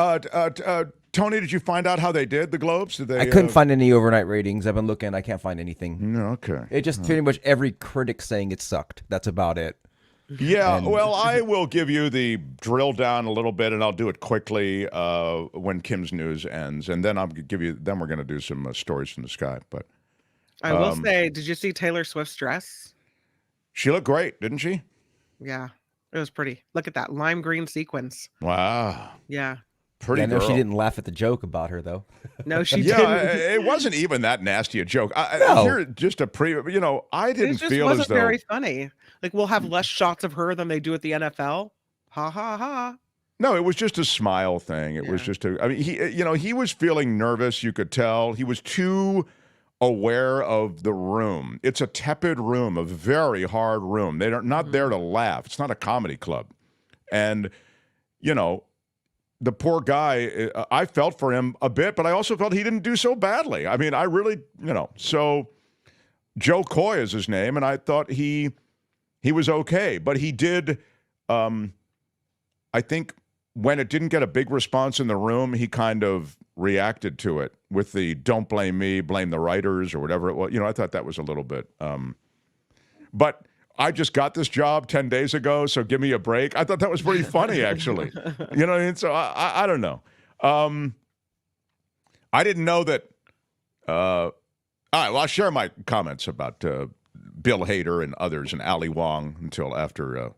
Tony, did you find out how they did the Globes? Did they? I couldn't find any overnight ratings. I've been looking. I can't find anything. No, okay. It just pretty much every critic saying it sucked. That's about it. Yeah, well, I will give you the drill down a little bit, and I'll do it quickly when Kim's news ends, and then I'll give you. Then we're going to do some stories from the sky. But I will say, did you see Taylor Swift's dress? She looked great, didn't she? Yeah, it was pretty. Look at that lime green sequence. Wow. Yeah. Pretty. I know girl. she didn't laugh at the joke about her though. No, she didn't. Yeah, it wasn't even that nasty a joke. No. You're just I didn't it just feel wasn't as though very funny. Like we'll have less shots of her than they do at the NFL. Ha ha ha. No, it was just a smile thing. It was just he was feeling nervous. You could tell he was too aware of the room. It's a tepid room, a very hard room. They're not there to laugh. It's not a comedy club, and the poor guy, I felt for him a bit, but I also felt he didn't do so badly. I mean, I really, so Joe Coy is his name, and I thought he was okay. But he did, I think when it didn't get a big response in the room, he kind of reacted to it with the don't blame me, blame the writers or whatever it was. I thought that was a little bit, but I just got this job 10 days ago, so give me a break. I thought that was pretty funny, actually. You know what I mean? So I don't know. I didn't know that. All right, well, I'll share my comments about Bill Hader and others and Ali Wong until after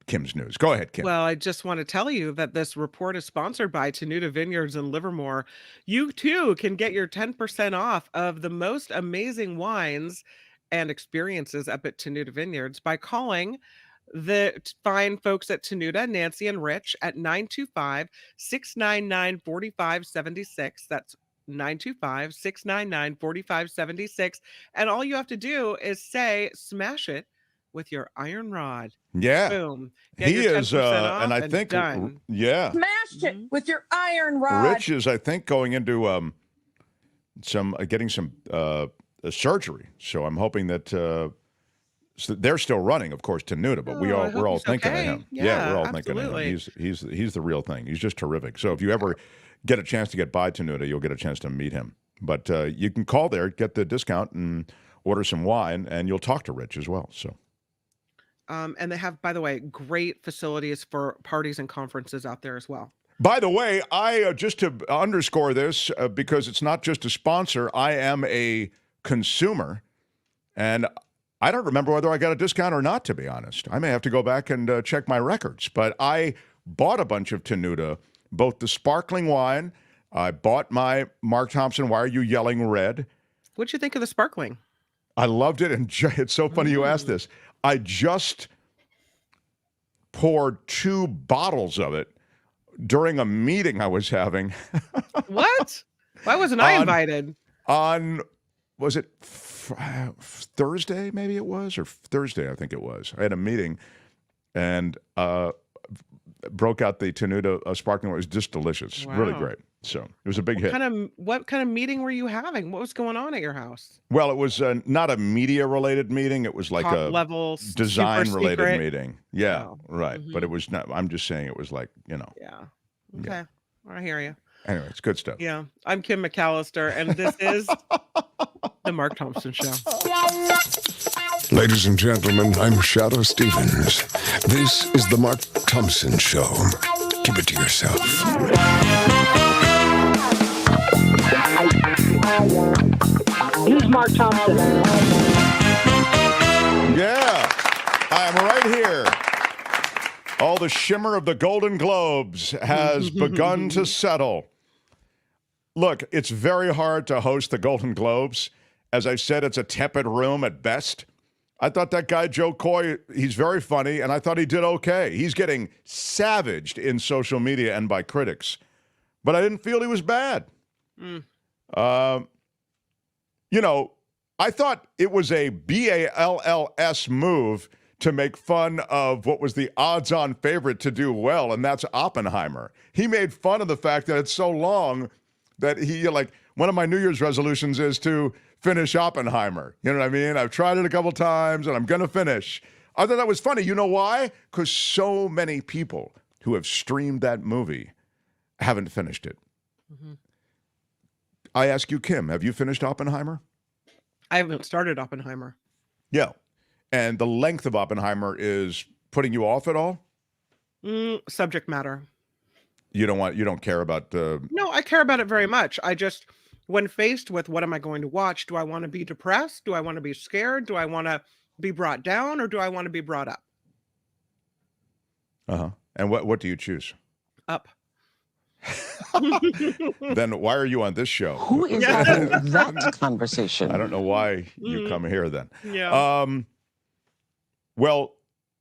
Kim's news. Go ahead, Kim. Well, I just want to tell you that this report is sponsored by Tenuta Vineyards in Livermore. You, too, can get your 10% off of the most amazing wines and experiences up at Tenuta Vineyards by calling the fine folks at Tenuta, Nancy and Rich, at 925-699-4576. That's 925-699-4576. And all you have to do is say, smash it with your iron rod. Yeah. Boom. Get He your is, 10% off and I think, done. yeah. Smashed it with your iron rod. Rich is, I think, going into getting some surgery. So I'm hoping that so they're still running, of course, Tenuta, but we're all thinking of him. Yeah, we're all thinking of him. He's the real thing. He's just terrific. So if you ever get a chance to get by Tenuta, you'll get a chance to meet him. But you can call there, get the discount, and order some wine, and you'll talk to Rich as well. So. And they have, by the way, great facilities for parties and conferences out there as well. By the way, I just to underscore this, because it's not just a sponsor, I am a consumer, and I don't remember whether I got a discount or not, to be honest. I may have to go back and check my records, but I bought a bunch of Tenuta, both the sparkling wine, I bought my Mark Thompson, Why Are You Yelling Red? What'd you think of the sparkling? I loved it, and it's so funny you asked this. I just poured 2 bottles of it during a meeting I was having. What? Why wasn't I invited? Was it Thursday, maybe it was, or Thursday, I think it was. I had a meeting and broke out the Tenuta sparkling water. It was just delicious. Wow. Really great. So it was a big hit. What kind of meeting were you having? What was going on at your house? Well, it was not a media-related meeting. It was like a level design-related meeting. Yeah, Oh. right. But it was not. I'm just saying it was like, Yeah. Okay. I hear you. Anyway, it's good stuff. Yeah. I'm Kim McAllister, and this is the Mark Thompson Show. Ladies and gentlemen, I'm Shadow Stevens. This is the Mark Thompson Show. Keep it to yourself. Who's Mark Thompson? Yeah, I am right here. All the shimmer of the Golden Globes has begun to settle. Look, it's very hard to host the Golden Globes. As I said, it's a tepid room at best. I thought that guy, Joe Coy, he's very funny, and I thought he did okay. He's getting savaged in social media and by critics. But I didn't feel he was bad. I thought it was a BALLS move to make fun of what was the odds-on favorite to do well, and that's Oppenheimer. He made fun of the fact that it's so long that one of my New Year's resolutions is to finish Oppenheimer. You know what I mean? I've tried it a couple times, and I'm going to finish. I thought that was funny. You know why? Because so many people who have streamed that movie haven't finished it. I ask you, Kim, have you finished Oppenheimer? I haven't started Oppenheimer. Yeah. And the length of Oppenheimer is putting you off at all? Subject matter. You don't care about No, I care about it very much. I just, when faced with what am I going to watch, do I want to be depressed? Do I want to be scared? Do I want to be brought down, or do I want to be brought up? And what do you choose? Up. Then why are you on this show? Who is having that conversation? I don't know why you come here then. Yeah. Well,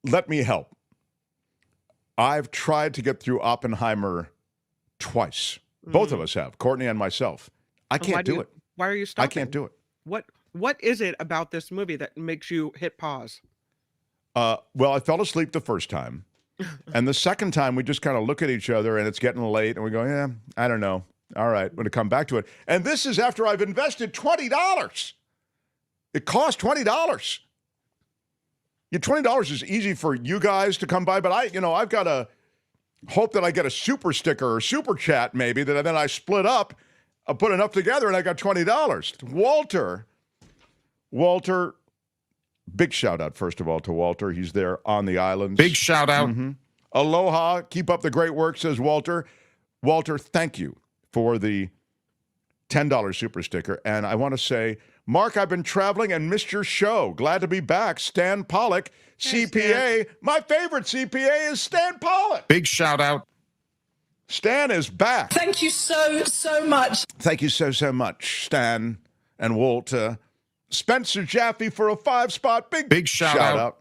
let me help. I've tried to get through Oppenheimer twice. Both of us have, Courtney and myself. I can't do it. Why are you stopping? I can't do it. What is it about this movie that makes you hit pause? Well, I fell asleep the first time. And the second time, we just kind of look at each other, and it's getting late, and we go, yeah, I don't know. All right, I'm going to come back to it. And this is after I've invested $20. It cost $20. Yeah, $20 is easy for you guys to come by, but I've got to hope that I get a super sticker or super chat maybe, that then I split up, I put enough together, and I got $20. Walter, big shout out, first of all, to Walter. He's there on the islands. Big shout out. Aloha. Keep up the great work, says Walter. Walter, thank you for the $10 super sticker. And I want to say, Mark, I've been traveling and missed your show. Glad to be back. Stan Pollock, CPA. My favorite CPA is Stan Pollock. Big shout out. Stan is back. Thank you so much. Thank you so much, Stan and Walt. Spencer Jaffe for a 5-spot. Big shout out.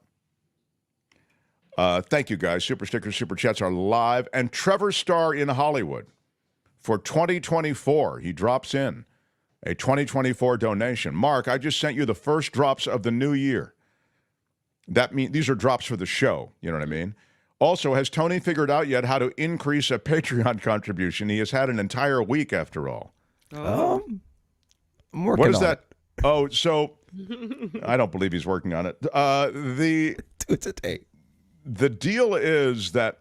Thank you, guys. Super stickers, super chats are live. And Trevor Starr in Hollywood for 2024. He drops in a 2024 donation. Mark, I just sent you the first drops of the new year. That means these are drops for the show. You know what I mean? Also, has Tony figured out yet how to increase a Patreon contribution? He has had an entire week after all. I'm working What is on that? it. Oh, so I don't believe he's working on it. Do it today. The deal is that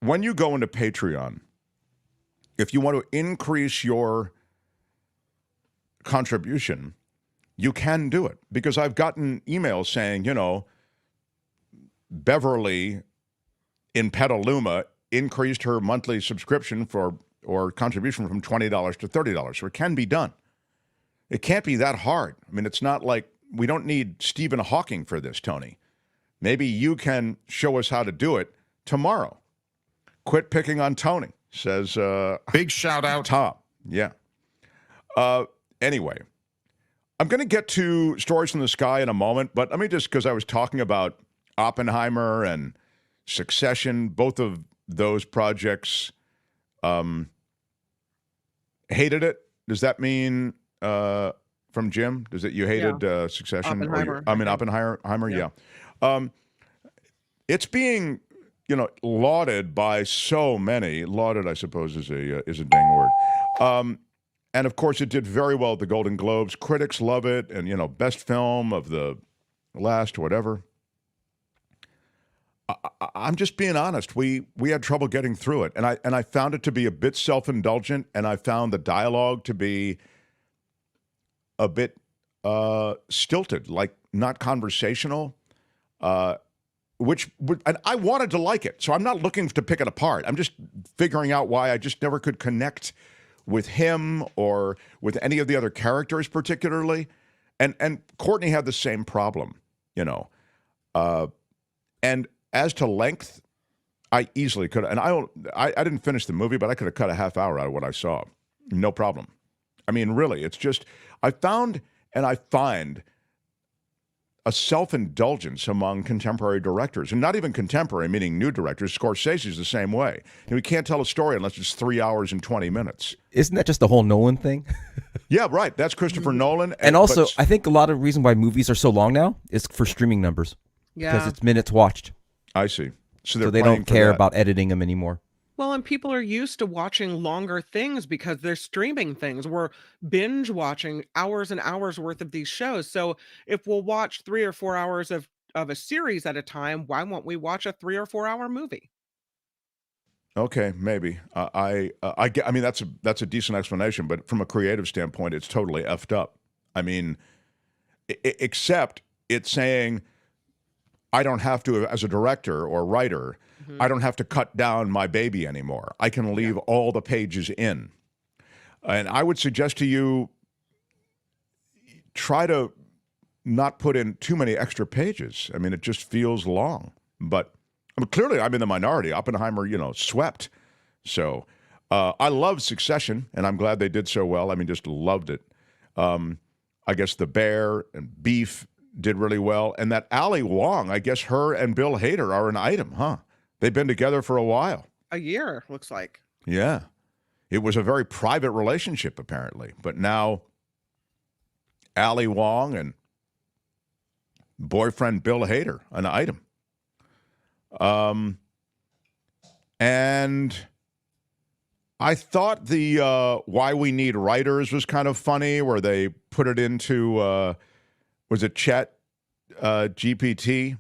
when you go into Patreon, if you want to increase your contribution, you can do it. Because I've gotten emails saying, Beverly in Petaluma increased her monthly subscription or contribution from $20 to $30. So it can be done. It can't be that hard. I mean, it's not like we don't need Stephen Hawking for this, Tony. Maybe you can show us how to do it tomorrow. Quit picking on Tony, says big shout out, Tom. Yeah. Anyway, I'm going to get to Stories from the Sky in a moment, but let me just, because I was talking about Oppenheimer and Succession, both of those projects, hated it. Does that mean from Jim? Does it you hated Succession? Oppenheimer. Oppenheimer. Yeah. It's being lauded by so many. Lauded, I suppose, is a dang word. And of course, it did very well at the Golden Globes. Critics love it, and best film of the last whatever. I'm just being honest. We had trouble getting through it, and I found it to be a bit self-indulgent, and I found the dialogue to be a bit stilted, like not conversational. And I wanted to like it, so I'm not looking to pick it apart. I'm just figuring out why I just never could connect with him or with any of the other characters particularly. And Courtney had the same problem, and as to length, I easily could, and I didn't finish the movie, but I could have cut a half hour out of what I saw. No problem. I mean, really, it's just, I found and I find a self-indulgence among contemporary directors, and not even contemporary, meaning new directors. Scorsese's the same way. We can't tell a story unless it's 3 hours and 20 minutes. Isn't that just the whole Nolan thing? Yeah, right. That's Christopher Nolan. And also, I think a lot of the reason why movies are so long now is for streaming numbers. Yeah. Because it's minutes watched. I see. So they don't care about editing them anymore. Well, and people are used to watching longer things because they're streaming things. We're binge watching hours and hours worth of these shows. So if we'll watch 3 or 4 hours of a series at a time, why won't we watch a 3 or 4 hour movie? Okay, maybe. I mean, that's a decent explanation, but from a creative standpoint, it's totally effed up. I mean, except it's saying, I don't have to, as a director or writer, I don't have to cut down my baby anymore. I can leave all the pages in. And I would suggest to you, try to not put in too many extra pages. I mean, it just feels long. But clearly I'm in the minority. Oppenheimer, swept. So I love Succession, and I'm glad they did so well. I mean, just loved it. I guess The Bear and Beef did really well. And that Ali Wong, I guess her and Bill Hader are an item, huh? They've been together for a while. A year, looks like. Yeah. It was a very private relationship, apparently. But now Ali Wong and boyfriend Bill Hader, an item. And I thought the Why We Need Writers was kind of funny, where they put it into... was it Chat GPT?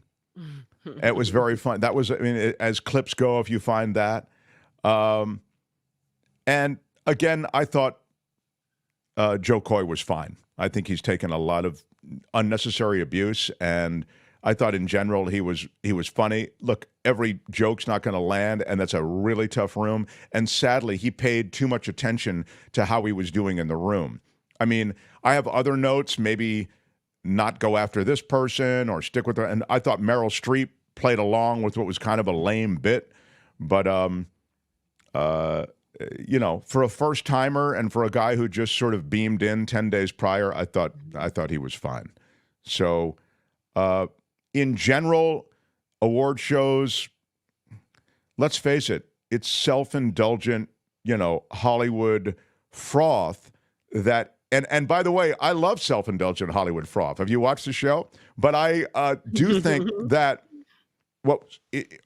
It was very fun. That was, I mean, as clips go, if you find that. And again, I thought Joe Coy was fine. I think he's taken a lot of unnecessary abuse, and I thought in general he was funny. Look, every joke's not going to land, and that's a really tough room. And sadly, he paid too much attention to how he was doing in the room. I mean, I have other notes, maybe not go after this person or stick with her. And I thought Meryl Streep played along with what was kind of a lame bit. But, for a first timer and for a guy who just sort of beamed in 10 days prior, I thought he was fine. So in general, award shows, let's face it, it's self-indulgent, Hollywood froth that. And by the way, I love self-indulgent Hollywood froth. Have you watched the show? But I do think that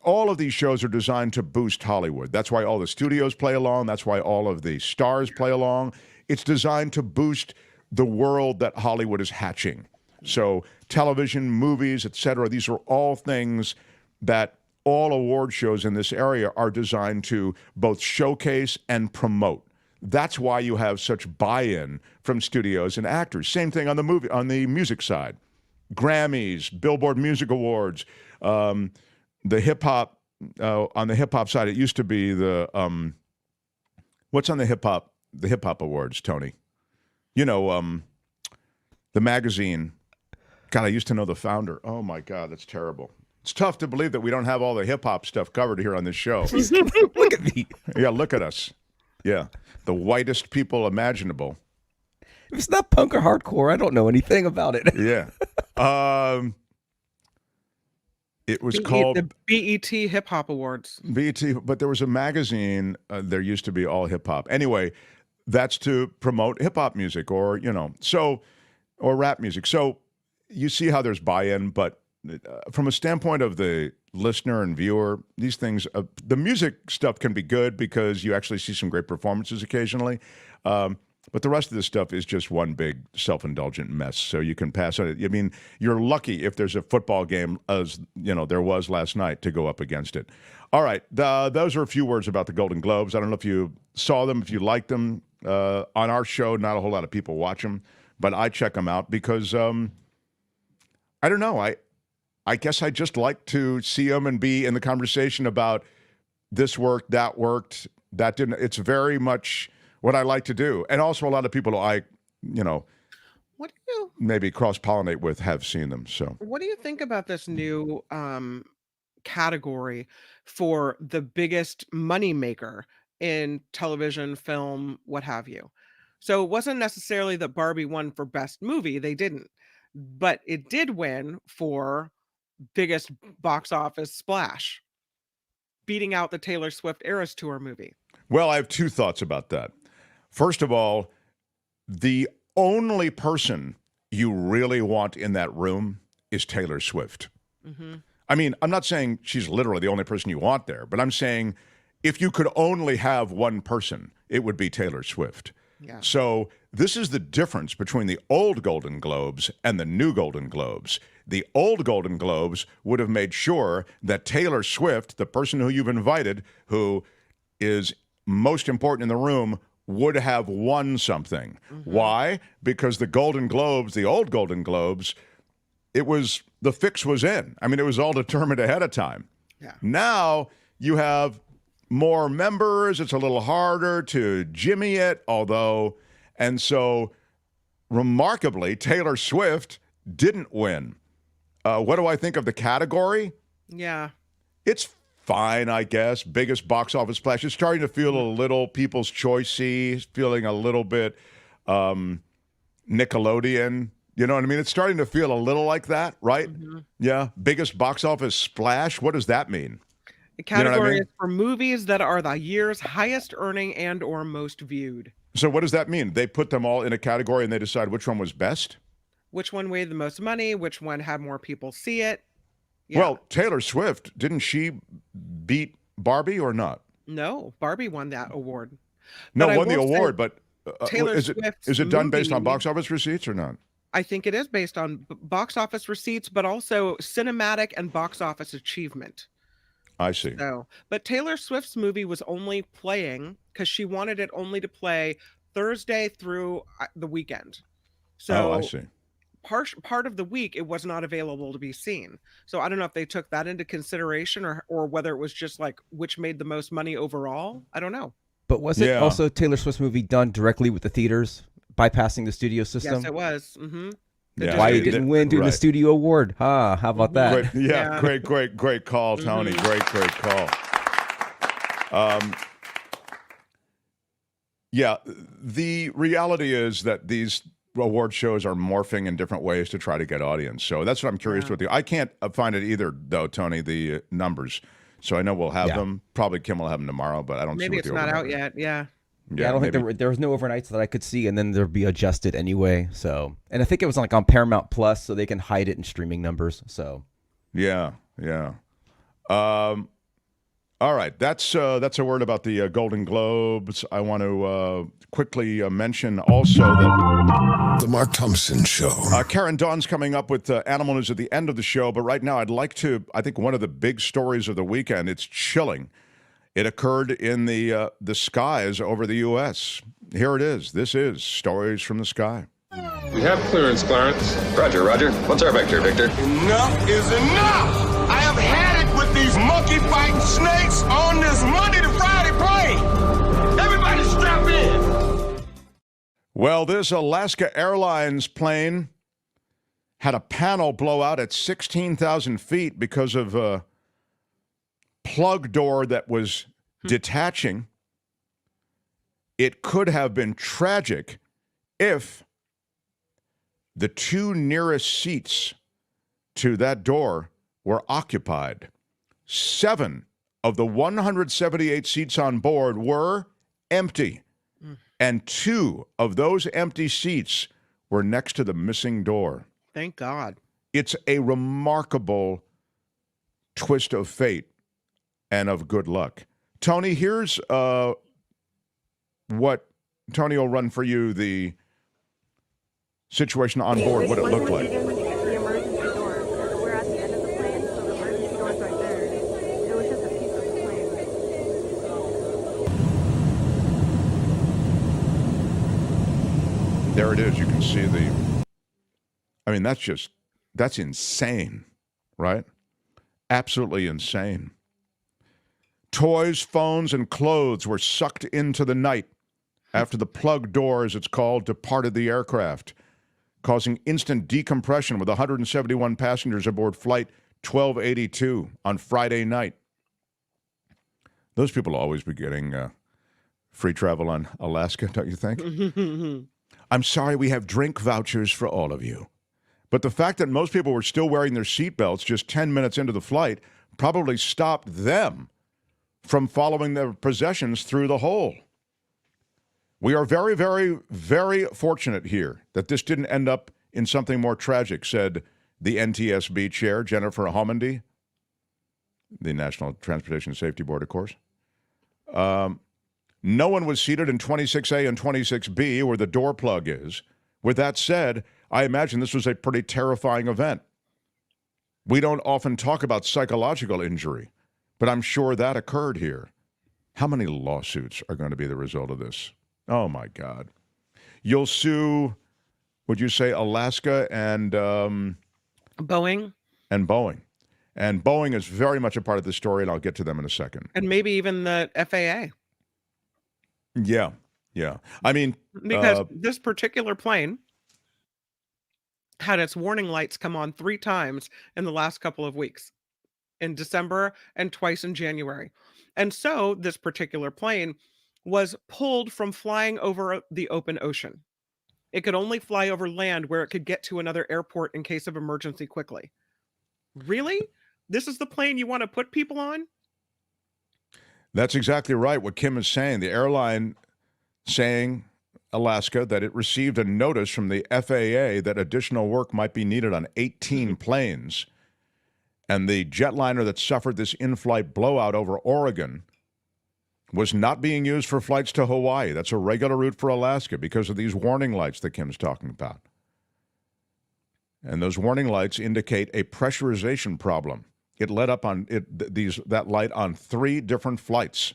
all of these shows are designed to boost Hollywood. That's why all the studios play along. That's why all of the stars play along. It's designed to boost the world that Hollywood is hatching. So television, movies, etc. These are all things that all award shows in this area are designed to both showcase and promote. That's why you have such buy-in from studios and actors. Same thing on the music side. Grammys, Billboard Music Awards, the hip hop on the hip hop side. It used to be the what's on the hip hop awards, Tony? The magazine. God, I used to know the founder. Oh my God, that's terrible. It's tough to believe that we don't have all the hip hop stuff covered here on this show. Look at me. Yeah, look at us. Yeah, the whitest people imaginable. If it's not punk or hardcore, I don't know anything about it. Yeah. It was called the BET Hip Hop Awards. BET, but there was a magazine. There used to be all hip hop. Anyway, that's to promote hip hop music, or or rap music. So you see how there's buy-in, but from a standpoint of the listener and viewer, these things, the music stuff can be good because you actually see some great performances occasionally. But the rest of this stuff is just one big self-indulgent mess. So you can pass on it. I mean, you're lucky if there's a football game, as there was last night, to go up against it. All right, those are a few words about the Golden Globes. I don't know if you saw them, if you liked them. On our show, not a whole lot of people watch them, but I check them out because I don't know. I guess I just like to see them and be in the conversation about this worked, that didn't. It's very much what I like to do. And also a lot of people I What do you maybe cross-pollinate with have seen them. So what do you think about this new category for the biggest money maker in television, film, what have you? So it wasn't necessarily that Barbie won for best movie, they didn't. But it did win for biggest box office splash, beating out the Taylor Swift Eras Tour movie. Well, I have two thoughts about that. First of all, the only person you really want in that room is Taylor Swift. Mm-hmm. I mean, I'm not saying she's literally the only person you want there, but I'm saying if you could only have one person, it would be Taylor Swift. Yeah. So this is the difference between the old Golden Globes and the new Golden Globes. The old Golden Globes would have made sure that Taylor Swift, the person who you've invited, who is most important in the room, would have won something. Mm-hmm. Why? Because the Golden Globes, the old Golden Globes, the fix was in. I mean, it was all determined ahead of time. Yeah. Now you have more members. It's a little harder to jimmy it, and so remarkably, Taylor Swift didn't win. What do I think of the category? Yeah. It's fine, I guess. Biggest box office splash. It's starting to feel a little People's Choice-y, feeling a little bit Nickelodeon. You know what I mean? It's starting to feel a little like that, right? Mm-hmm. Yeah. Biggest box office splash. What does that mean? The category mean? is for movies that are the year's highest earning and or most viewed. So what does that mean? They put them all in a category and they decide which one was best? Which one made the most money? Which one had more people see it? Yeah. Well, Taylor Swift, didn't she beat Barbie or not? No, Barbie won that award. No, But I won the will say award, but Taylor is Swift's it done based on movie- box office receipts or not? I think it is based on box office receipts, but also cinematic and box office achievement. I see. So, but Taylor Swift's movie was only playing because she wanted it only to play Thursday through the weekend. So I see. Part of the week it was not available to be seen. So I don't know if they took that into consideration or whether it was just like which made the most money overall. I don't know. But was it also Taylor Swift's movie done directly with the theaters, bypassing the studio system? Yes, it was. Mm-hmm. Yeah. Why you didn't win during the studio award? How about that? Great call, Tony. Mm-hmm. Great call. Yeah, the reality is that these award shows are morphing in different ways to try to get audience. So that's what I'm curious with you. I can't find it either, though, Tony, the numbers. So I know we'll have them. Probably Kim will have them tomorrow, but I don't see Maybe what it's the not overnight out is. yet. Yeah. Yeah, I don't think there was no overnights that I could see, and then they'll be adjusted anyway. So, and I think it was like on Paramount Plus, so they can hide it in streaming numbers. So, yeah. All right, that's a word about the Golden Globes. I want to quickly mention also that The Mark Thompson Show. Karen Dawn's coming up with animal news at the end of the show, but right now I think one of the big stories of the weekend, it's chilling. It occurred in the skies over the U.S. Here it is. This is Stories from the Sky. We have clearance, Clarence. Roger. What's our vector, Victor? Enough is enough! I have had it with these monkey-fighting snakes on this Monday to Friday plane! Everybody strap in! Well, this Alaska Airlines plane had a panel blow out at 16,000 feet because of a plug door that was detaching. It could have been tragic if the two nearest seats to that door were occupied. 7 of the 178 seats on board were empty. And 2 of those empty seats were next to the missing door. Thank God. It's a remarkable twist of fate and of good luck. Tony, here's what Tony will run for you the situation on board, what it looked like. There it is. You can see I mean, that's insane, right? Absolutely insane. Toys, phones, and clothes were sucked into the night after the plug door, as it's called, departed the aircraft, causing instant decompression with 171 passengers aboard Flight 1282 on Friday night. Those people will always be getting free travel on Alaska, don't you think? I'm sorry, we have drink vouchers for all of you. But the fact that most people were still wearing their seatbelts just 10 minutes into the flight probably stopped them from following their possessions through the hole. We are very, very, very fortunate here that this didn't end up in something more tragic, said the NTSB chair, Jennifer Homendy, the National Transportation Safety Board, of course. No one was seated in 26A and 26B, where the door plug is. With that said, I imagine this was a pretty terrifying event. We don't often talk about psychological injury, but I'm sure that occurred here. How many lawsuits are going to be the result of this? Oh, my God. You'll sue, would you say, Alaska and Boeing? And Boeing. And Boeing is very much a part of the story, and I'll get to them in a second. And maybe even the FAA. Yeah, yeah. I mean, because this particular plane had its warning lights come on 3 times in the last couple of weeks, in December and twice in January. And so this particular plane was pulled from flying over the open ocean. It could only fly over land where it could get to another airport in case of emergency quickly. Really? This is the plane you want to put people on? That's exactly right, what Kim is saying. The airline saying, Alaska, that it received a notice from the FAA that additional work might be needed on 18 planes. And the jetliner that suffered this in-flight blowout over Oregon was not being used for flights to Hawaii. That's a regular route for Alaska because of these warning lights that Kim's talking about. And those warning lights indicate a pressurization problem. It let up on that light on 3 different flights.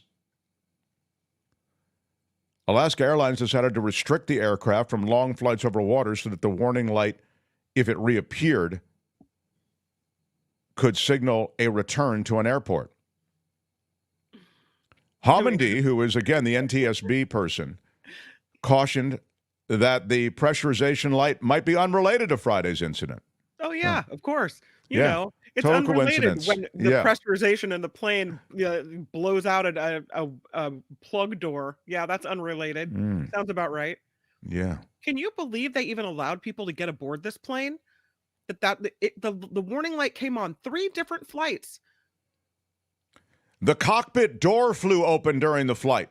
Alaska Airlines decided to restrict the aircraft from long flights over water so that the warning light, if it reappeared, could signal a return to an airport. Homendy, who is, again, the NTSB person, cautioned that the pressurization light might be unrelated to Friday's incident. Oh, yeah, of course. You know, it's total unrelated coincidence. when the pressurization in the plane blows out at a plug door. Yeah, that's unrelated. Sounds about right. Yeah. Can you believe they even allowed people to get aboard this plane? The warning light came on 3 different flights. The cockpit door flew open during the flight,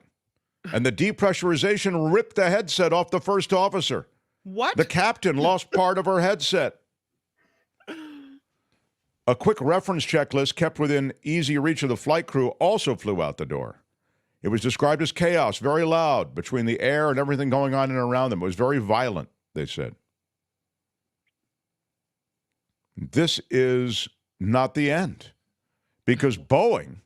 and the depressurization ripped the headset off the first officer. What? The captain lost part of her headset. A quick reference checklist kept within easy reach of the flight crew also flew out the door. It was described as chaos, very loud, between the air and everything going on in and around them. It was very violent, they said. This is not the end, because Boeing,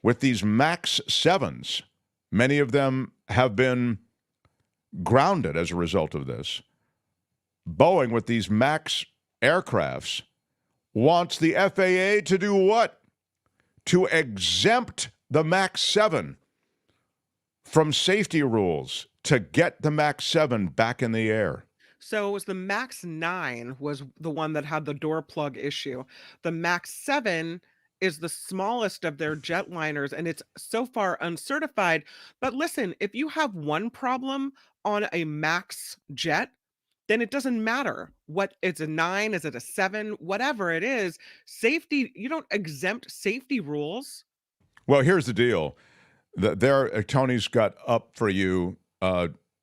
with these Max 7s, many of them have been grounded as a result of this. Boeing, with these Max aircrafts, wants the FAA to do what? To exempt the Max 7 from safety rules to get the Max 7 back in the air. So it was the Max 9 was the one that had the door plug issue. The Max 7 is the smallest of their jetliners, and it's so far uncertified. But listen, if you have one problem on a Max jet, then it doesn't matter what it's a 9, is it a 7, whatever it is. Safety, you don't exempt safety rules. Well, here's the deal. Tony's got up for you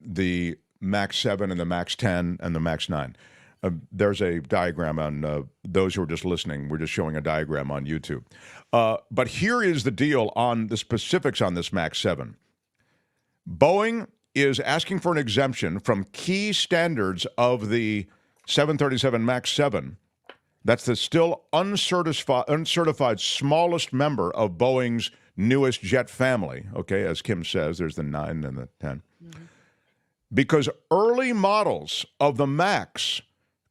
the Max 7 and the Max 10 and the Max 9. There's a diagram on those who are just listening. We're just showing a diagram on YouTube. But here is the deal on the specifics on this Max 7. Boeing is asking for an exemption from key standards of the 737 MAX 7. That's the still uncertified smallest member of Boeing's newest jet family. Okay, as Kim says, there's the 9 and the 10. Mm-hmm. Because early models of the MAX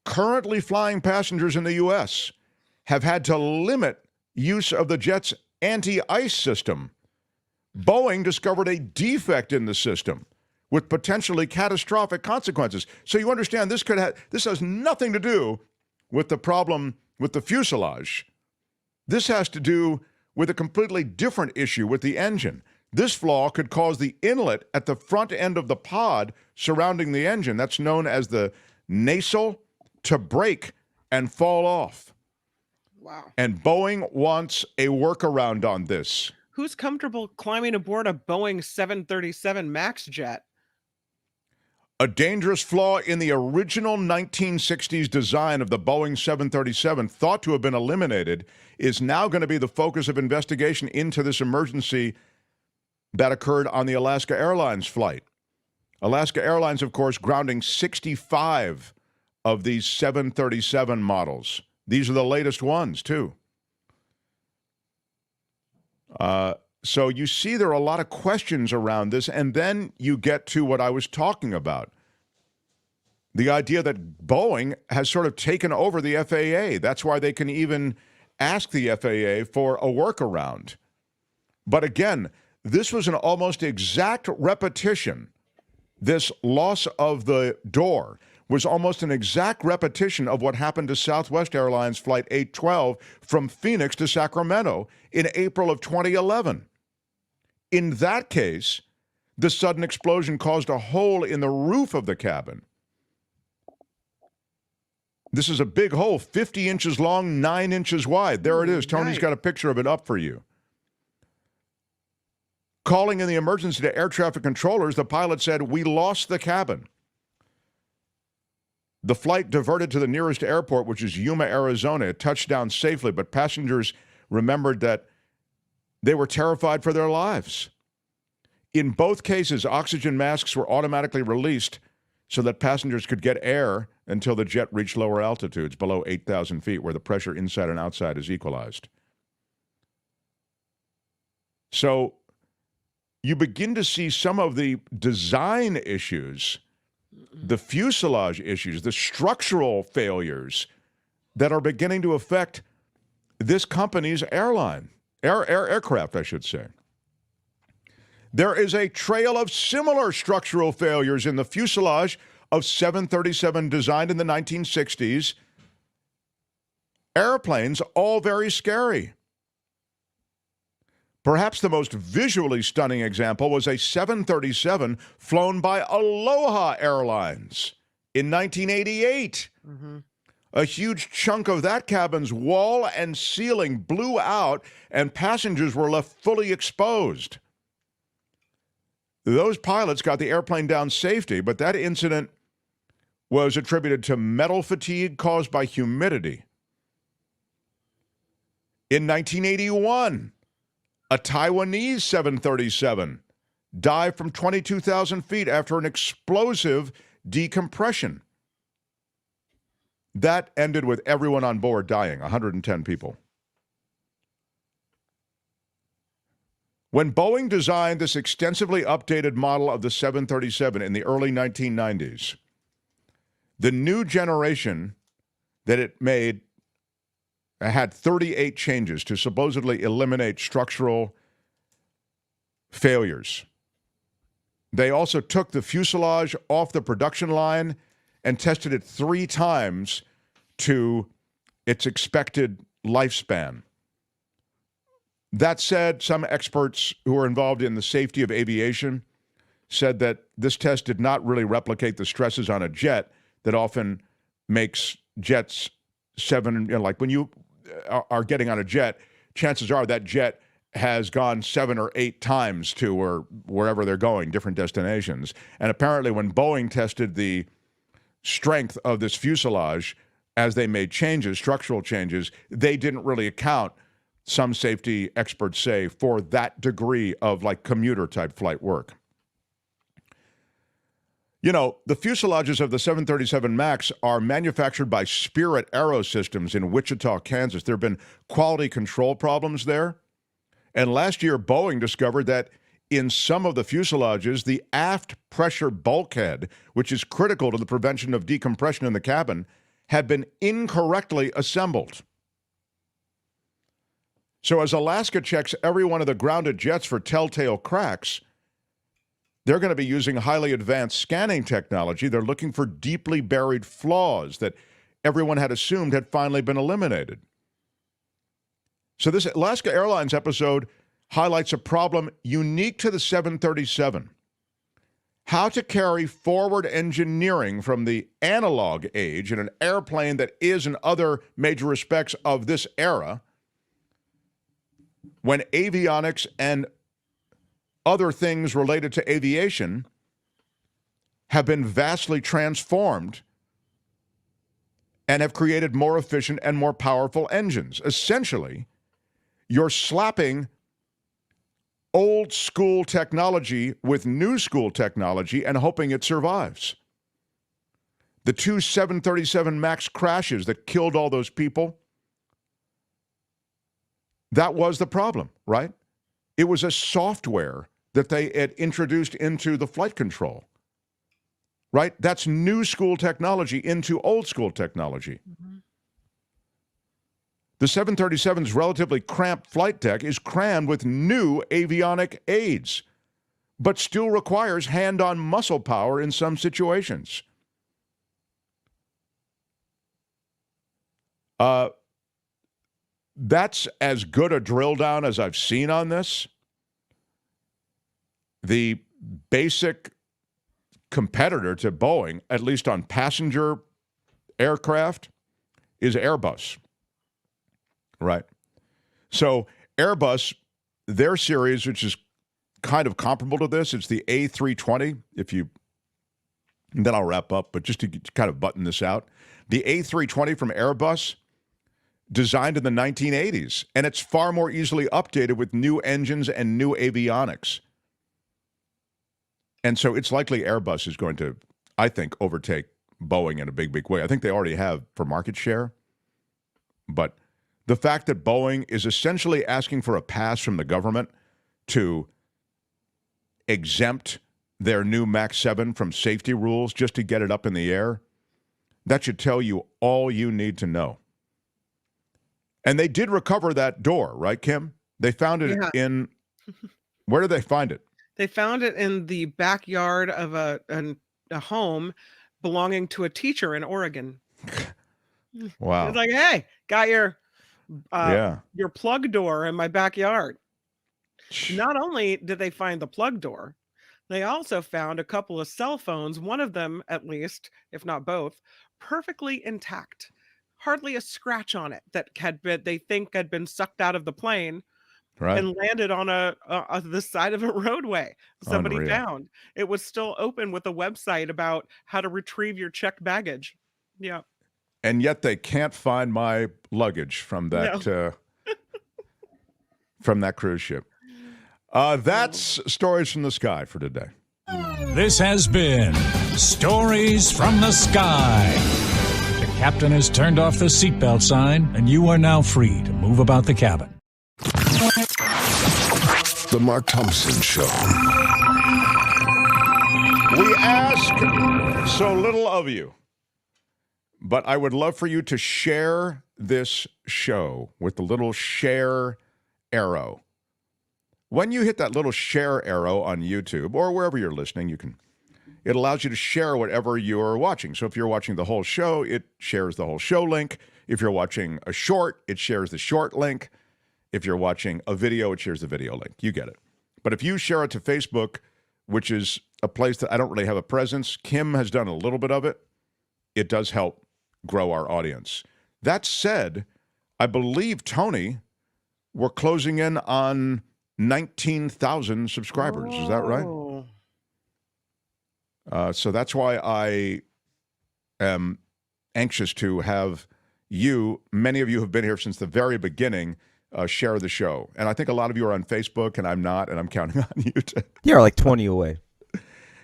currently flying passengers in the U.S. have had to limit use of the jet's anti-ice system. Boeing discovered a defect in the system with potentially catastrophic consequences. So you understand this has nothing to do with the problem with the fuselage. This has to do with a completely different issue with the engine. This flaw could cause the inlet at the front end of the pod surrounding the engine, that's known as the nacelle, to break and fall off. Wow. And Boeing wants a workaround on this. Who's comfortable climbing aboard a Boeing 737 MAX jet? A dangerous flaw in the original 1960s design of the Boeing 737, thought to have been eliminated, is now going to be the focus of investigation into this emergency that occurred on the Alaska Airlines flight. Alaska Airlines, of course, grounding 65 of these 737 models. These are the latest ones, too. So you see there are a lot of questions around this, and then you get to what I was talking about. The idea that Boeing has sort of taken over the FAA. That's why they can even ask the FAA for a workaround. But again, this was an almost exact repetition. This loss of the door was almost an exact repetition of what happened to Southwest Airlines Flight 812 from Phoenix to Sacramento in April of 2011. In that case, the sudden explosion caused a hole in the roof of the cabin. This is a big hole, 50 inches long, 9 inches wide. There it is. Tony's got a picture of it up for you. Calling in the emergency to air traffic controllers, the pilot said, "We lost the cabin." The flight diverted to the nearest airport, which is Yuma, Arizona. It touched down safely, but passengers remembered that they were terrified for their lives. In both cases, oxygen masks were automatically released so that passengers could get air until the jet reached lower altitudes, below 8,000 feet, where the pressure inside and outside is equalized. So you begin to see some of the design issues, the fuselage issues, the structural failures that are beginning to affect this company's aircraft, I should say. There is a trail of similar structural failures in the fuselage of 737 designed in the 1960s. Airplanes, all very scary. Perhaps the most visually stunning example was a 737 flown by Aloha Airlines in 1988. Mm-hmm. A huge chunk of that cabin's wall and ceiling blew out, and passengers were left fully exposed. Those pilots got the airplane down safely, but that incident was attributed to metal fatigue caused by humidity. In 1981, a Taiwanese 737 dived from 22,000 feet after an explosive decompression. That ended with everyone on board dying, 110 people. When Boeing designed this extensively updated model of the 737 in the early 1990s, the new generation that it made had 38 changes to supposedly eliminate structural failures. They also took the fuselage off the production line and tested it 3 times to its expected lifespan. That said, some experts who are involved in the safety of aviation said that this test did not really replicate the stresses on a jet that often makes jets like when you are getting on a jet, chances are that jet has gone 7 or 8 times to or wherever they're going, different destinations. And apparently when Boeing tested the strength of this fuselage as they made changes, structural changes, they didn't really account, some safety experts say, for that degree of like commuter type flight work. You know, the fuselages of the 737 MAX are manufactured by Spirit Aerosystems in Wichita, Kansas. There have been quality control problems there. And last year, Boeing discovered that in some of the fuselages, the aft pressure bulkhead, which is critical to the prevention of decompression in the cabin, had been incorrectly assembled. So as Alaska checks every one of the grounded jets for telltale cracks, they're going to be using highly advanced scanning technology. They're looking for deeply buried flaws that everyone had assumed had finally been eliminated. So this Alaska Airlines episode highlights a problem unique to the 737. How to carry forward engineering from the analog age in an airplane that is, in other major respects, of this era, when avionics and other things related to aviation have been vastly transformed and have created more efficient and more powerful engines. Essentially, you're slapping old school technology with new school technology and hoping it survives. The 2 737 MAX crashes that killed all those people, that was the problem, right? It was a software that they had introduced into the flight control, right? That's new school technology into old school technology. Mm-hmm. The 737's relatively cramped flight deck is crammed with new avionic aids, but still requires hand-on muscle power in some situations. That's as good a drill down as I've seen on this. The basic competitor to Boeing, at least on passenger aircraft, is Airbus. Right. So Airbus, their series, which is kind of comparable to this, it's the A320. And then I'll wrap up, but just to kind of button this out, the A320 from Airbus, designed in the 1980s, and it's far more easily updated with new engines and new avionics. And so it's likely Airbus is going to, I think, overtake Boeing in a big, big way. I think they already have for market share. But the fact that Boeing is essentially asking for a pass from the government to exempt their new MAX 7 from safety rules just to get it up in the air, that should tell you all you need to know. And they did recover that door, right, Kim? They found it in, where did they find it? They found it in the backyard of a home belonging to a teacher in Oregon. Wow. It's like, hey, got your plug door in my backyard. Not only did they find the plug door, they also found a couple of cell phones, one of them at least, if not both, perfectly intact. Hardly a scratch on it that they think had been sucked out of the plane. Right. And landed on the side of a roadway. Somebody found it was still open with a website about how to retrieve your checked baggage. Yeah. And yet they can't find my luggage from that from that cruise ship. That's Stories from the Sky for today. This has been Stories from the Sky. The captain has turned off the seatbelt sign, and you are now free to move about the cabin. The Mark Thompson Show. We ask so little of you, but I would love for you to share this show with the little share arrow. When you hit that little share arrow on YouTube or wherever you're listening, it allows you to share whatever you're watching. So if you're watching the whole show, it shares the whole show link. If you're watching a short, it shares the short link. If you're watching a video, it shares the video link. You get it. But if you share it to Facebook, which is a place that I don't really have a presence, Kim has done a little bit of it. it does help grow our audience. That said, I believe, Tony, we're closing in on 19,000 subscribers. Is that right? So that's why I am anxious to have you, many of you have been here since the very beginning, share the show. And I think a lot of you are on Facebook, and I'm not, and I'm counting on you to. Yeah, we're like 20 away.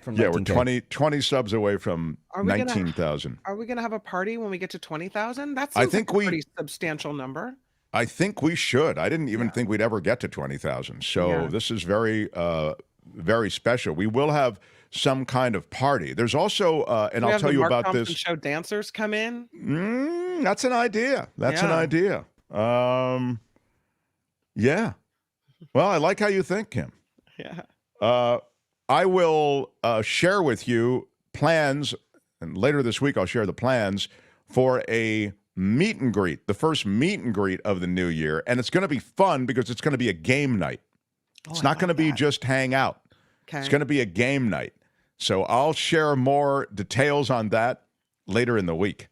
From yeah, 19K. we're 20 subs away from 19,000. Are we going to have a party when we get to 20,000? That I seems think like a pretty substantial number. I think we should. I didn't even think we'd ever get to 20,000. So this is very, very special. We will have some kind of party. There's also, and I'll tell you about Thompson this. Show dancers come in. That's an idea. That's an idea. Yeah. Well, I like how you think, Kim. Yeah. I will share with you plans, and later this week I'll share the plans for a meet and greet, the first meet and greet of the new year. And it's going to be fun because it's going to be a game night. It's not going to be just hang out. Okay. It's going to be a game night. So I'll share more details on that later in the week.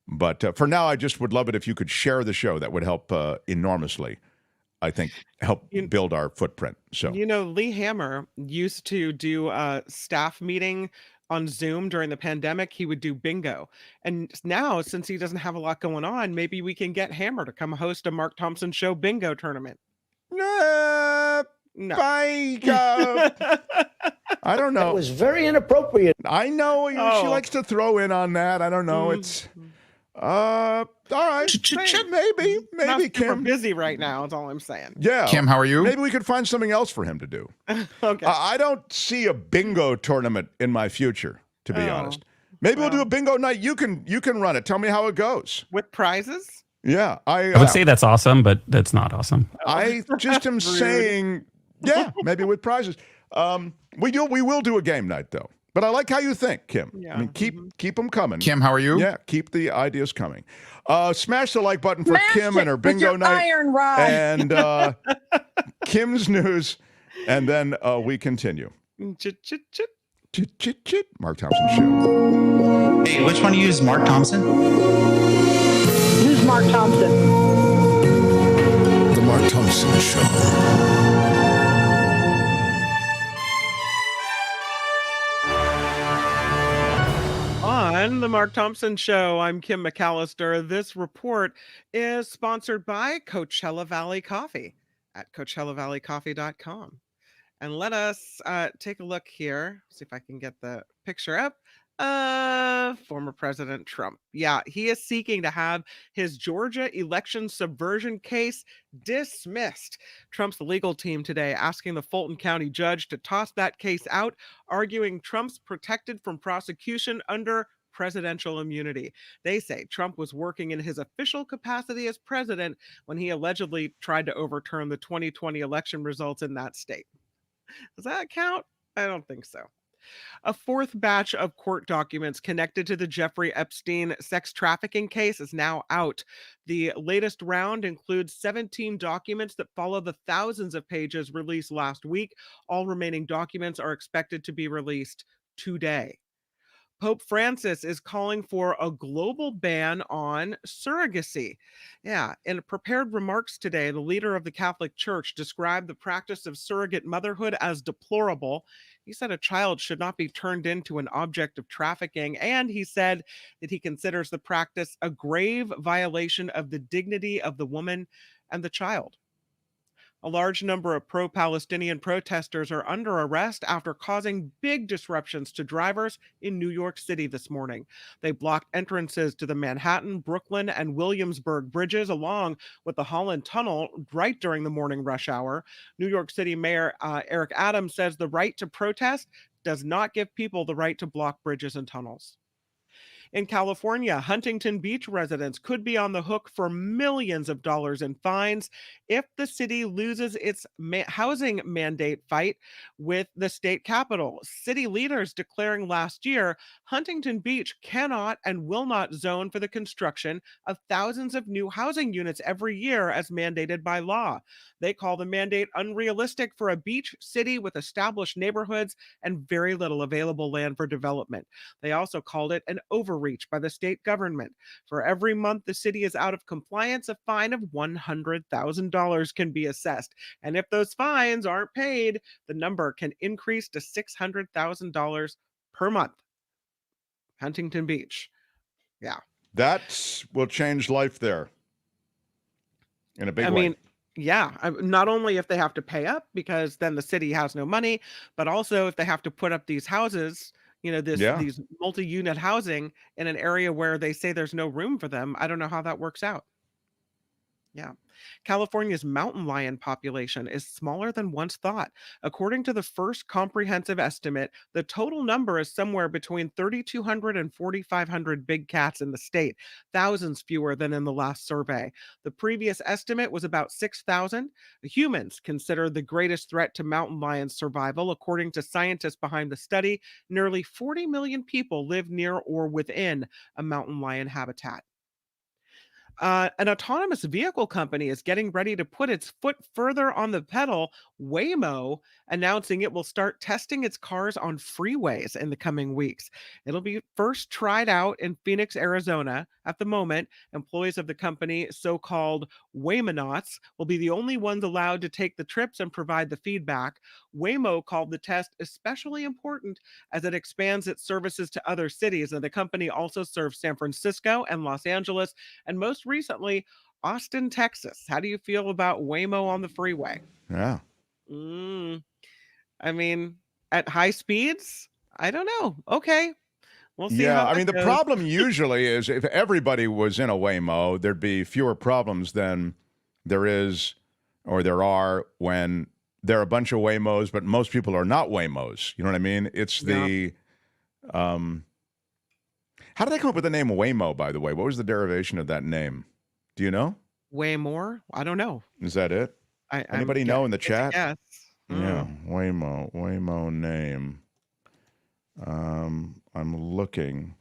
But for now, I just would love it if you could share the show. That would help enormously. I think help build our footprint. So Lee Hammer used to do a staff meeting on Zoom during the pandemic. He would do bingo. And now, since he doesn't have a lot going on, maybe we can get Hammer to come host a Mark Thompson Show bingo tournament. No. I don't know. That was very inappropriate. I know she likes to throw in on that. I don't know. It's all right. Maybe Not super Kim. busy right now. That's all I'm saying. Yeah, Kim, how are you? Maybe we could find something else for him to do. Okay. I don't see a bingo tournament in my future, to be honest. Maybe we'll do a bingo night. You can run it. Tell me how it goes With prizes? Yeah, I would say that's awesome, but that's not awesome. I just am saying, yeah, maybe with prizes. We will do a game night though. But I like how you think, Kim. Yeah. I mean, keep them coming. Kim, how are you? Yeah, keep the ideas coming. Smash the like button for Smash Kim it and her with bingo your night iron rod. and Kim's news, and then we continue. Chit, chit, chit. Chit, chit, chit. Mark Thompson Show. Hey, which one do you use? Mark Thompson? Use Mark Thompson. The Mark Thompson Show. On the Mark Thompson Show, I'm Kim McAllister. This report is sponsored by Coachella Valley Coffee at CoachellaValleyCoffee.com. And let us take a look here. See if I can get the picture up. Former President Trump. Yeah, he is seeking to have his Georgia election subversion case dismissed. Trump's legal team today asking the Fulton County judge to toss that case out, arguing Trump's protected from prosecution under presidential immunity. They say Trump was working in his official capacity as president when he allegedly tried to overturn the 2020 election results in that state. Does that count? I don't think so. A fourth batch of court documents connected to the Jeffrey Epstein sex trafficking case is now out. The latest round includes 17 documents that follow the thousands of pages released last week. All remaining documents are expected to be released today. Pope Francis is calling for a global ban on surrogacy. Yeah, in prepared remarks today, the leader of the Catholic Church described the practice of surrogate motherhood as deplorable. He said a child should not be turned into an object of trafficking, and he said that he considers the practice a grave violation of the dignity of the woman and the child. A large number of pro-Palestinian protesters are under arrest after causing big disruptions to drivers in New York City this morning. They blocked entrances to the Manhattan, Brooklyn, and Williamsburg bridges, along with the Holland Tunnel, right during the morning rush hour. New York City Mayor Eric Adams says the right to protest does not give people the right to block bridges and tunnels. In California, Huntington Beach residents could be on the hook for millions of dollars in fines if the city loses its housing mandate fight with the state capital. City leaders declaring last year Huntington Beach cannot and will not zone for the construction of thousands of new housing units every year as mandated by law. They call the mandate unrealistic for a beach city with established neighborhoods and very little available land for development. They also called it an overreach overreach by the state government. For every month the city is out of compliance, a fine of $100,000 can be assessed. And if those fines aren't paid, the number can increase to $600,000 per month. Huntington Beach. Yeah. That will change life there in a big I way. mean, yeah, not only if they have to pay up because then the city has no money, but also if they have to put up these houses, Yeah. these multi-unit housing in an area where they say there's no room for them. I don't know how that works out. Yeah. California's mountain lion population is smaller than once thought. According to the first comprehensive estimate, the total number is somewhere between 3,200 and 4,500 big cats in the state, thousands fewer than in the last survey. The previous estimate was about 6,000. Humans consider the greatest threat to mountain lions' survival. According to scientists behind the study, nearly 40 million people live near or within a mountain lion habitat. An autonomous vehicle company is getting ready to put its foot further on the pedal. Waymo announcing it will start testing its cars on freeways in the coming weeks. It'll be first tried out in Phoenix, Arizona. At the moment, employees of the company, so-called Waymonauts, will be the only ones allowed to take the trips and provide the feedback. Waymo called the test especially important as it expands its services to other cities, and the company also serves San Francisco and Los Angeles, and most recently, Austin, Texas. How do you feel about Waymo on the freeway? Yeah. I mean, at high speeds? I don't know. Okay. We'll see. Yeah, how I mean, that the goes. problem usually is if everybody was in a Waymo, there'd be fewer problems than there is or there are when there are a bunch of Waymos, but most people are not Waymos. You know what I mean? It's the how did they come up with the name Waymo, by the way? What was the derivation of that name? Do you know? Way more? I don't know. Is that it? Anybody know in the chat? Yes. Yeah, Waymo name. I'm looking.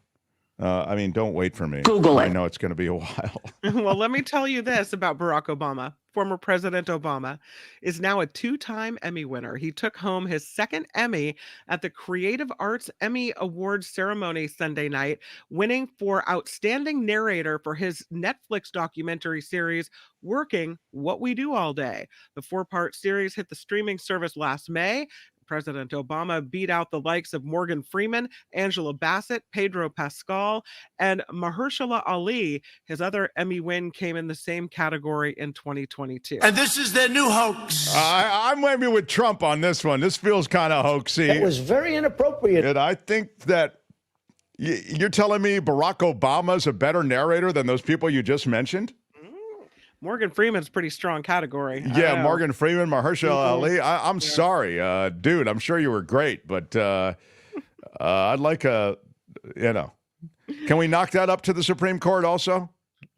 I mean, don't wait for me. Google it. I know it's going to be a while. Well, let me tell you this about Barack Obama. Former President Obama is now a two-time Emmy winner. He took home his second Emmy at the Creative Arts Emmy Awards ceremony Sunday night, winning for Outstanding Narrator for his Netflix documentary series, Working What We Do All Day. The four-part series hit the streaming service last May. President Obama beat out the likes of Morgan Freeman, Angela Bassett, Pedro Pascal, and Mahershala Ali. His other Emmy win came in the same category in 2022. And this is their new hoax. I'm maybe with Trump on this one. This feels kind of hoaxy. It was very inappropriate. And I think that you're telling me Barack Obama's a better narrator than those people you just mentioned? Morgan Freeman's pretty strong category. Yeah, Morgan Freeman, Mahershala Ali. I'm sorry, dude. I'm sure you were great, but I'd like can we knock that up to the Supreme Court also?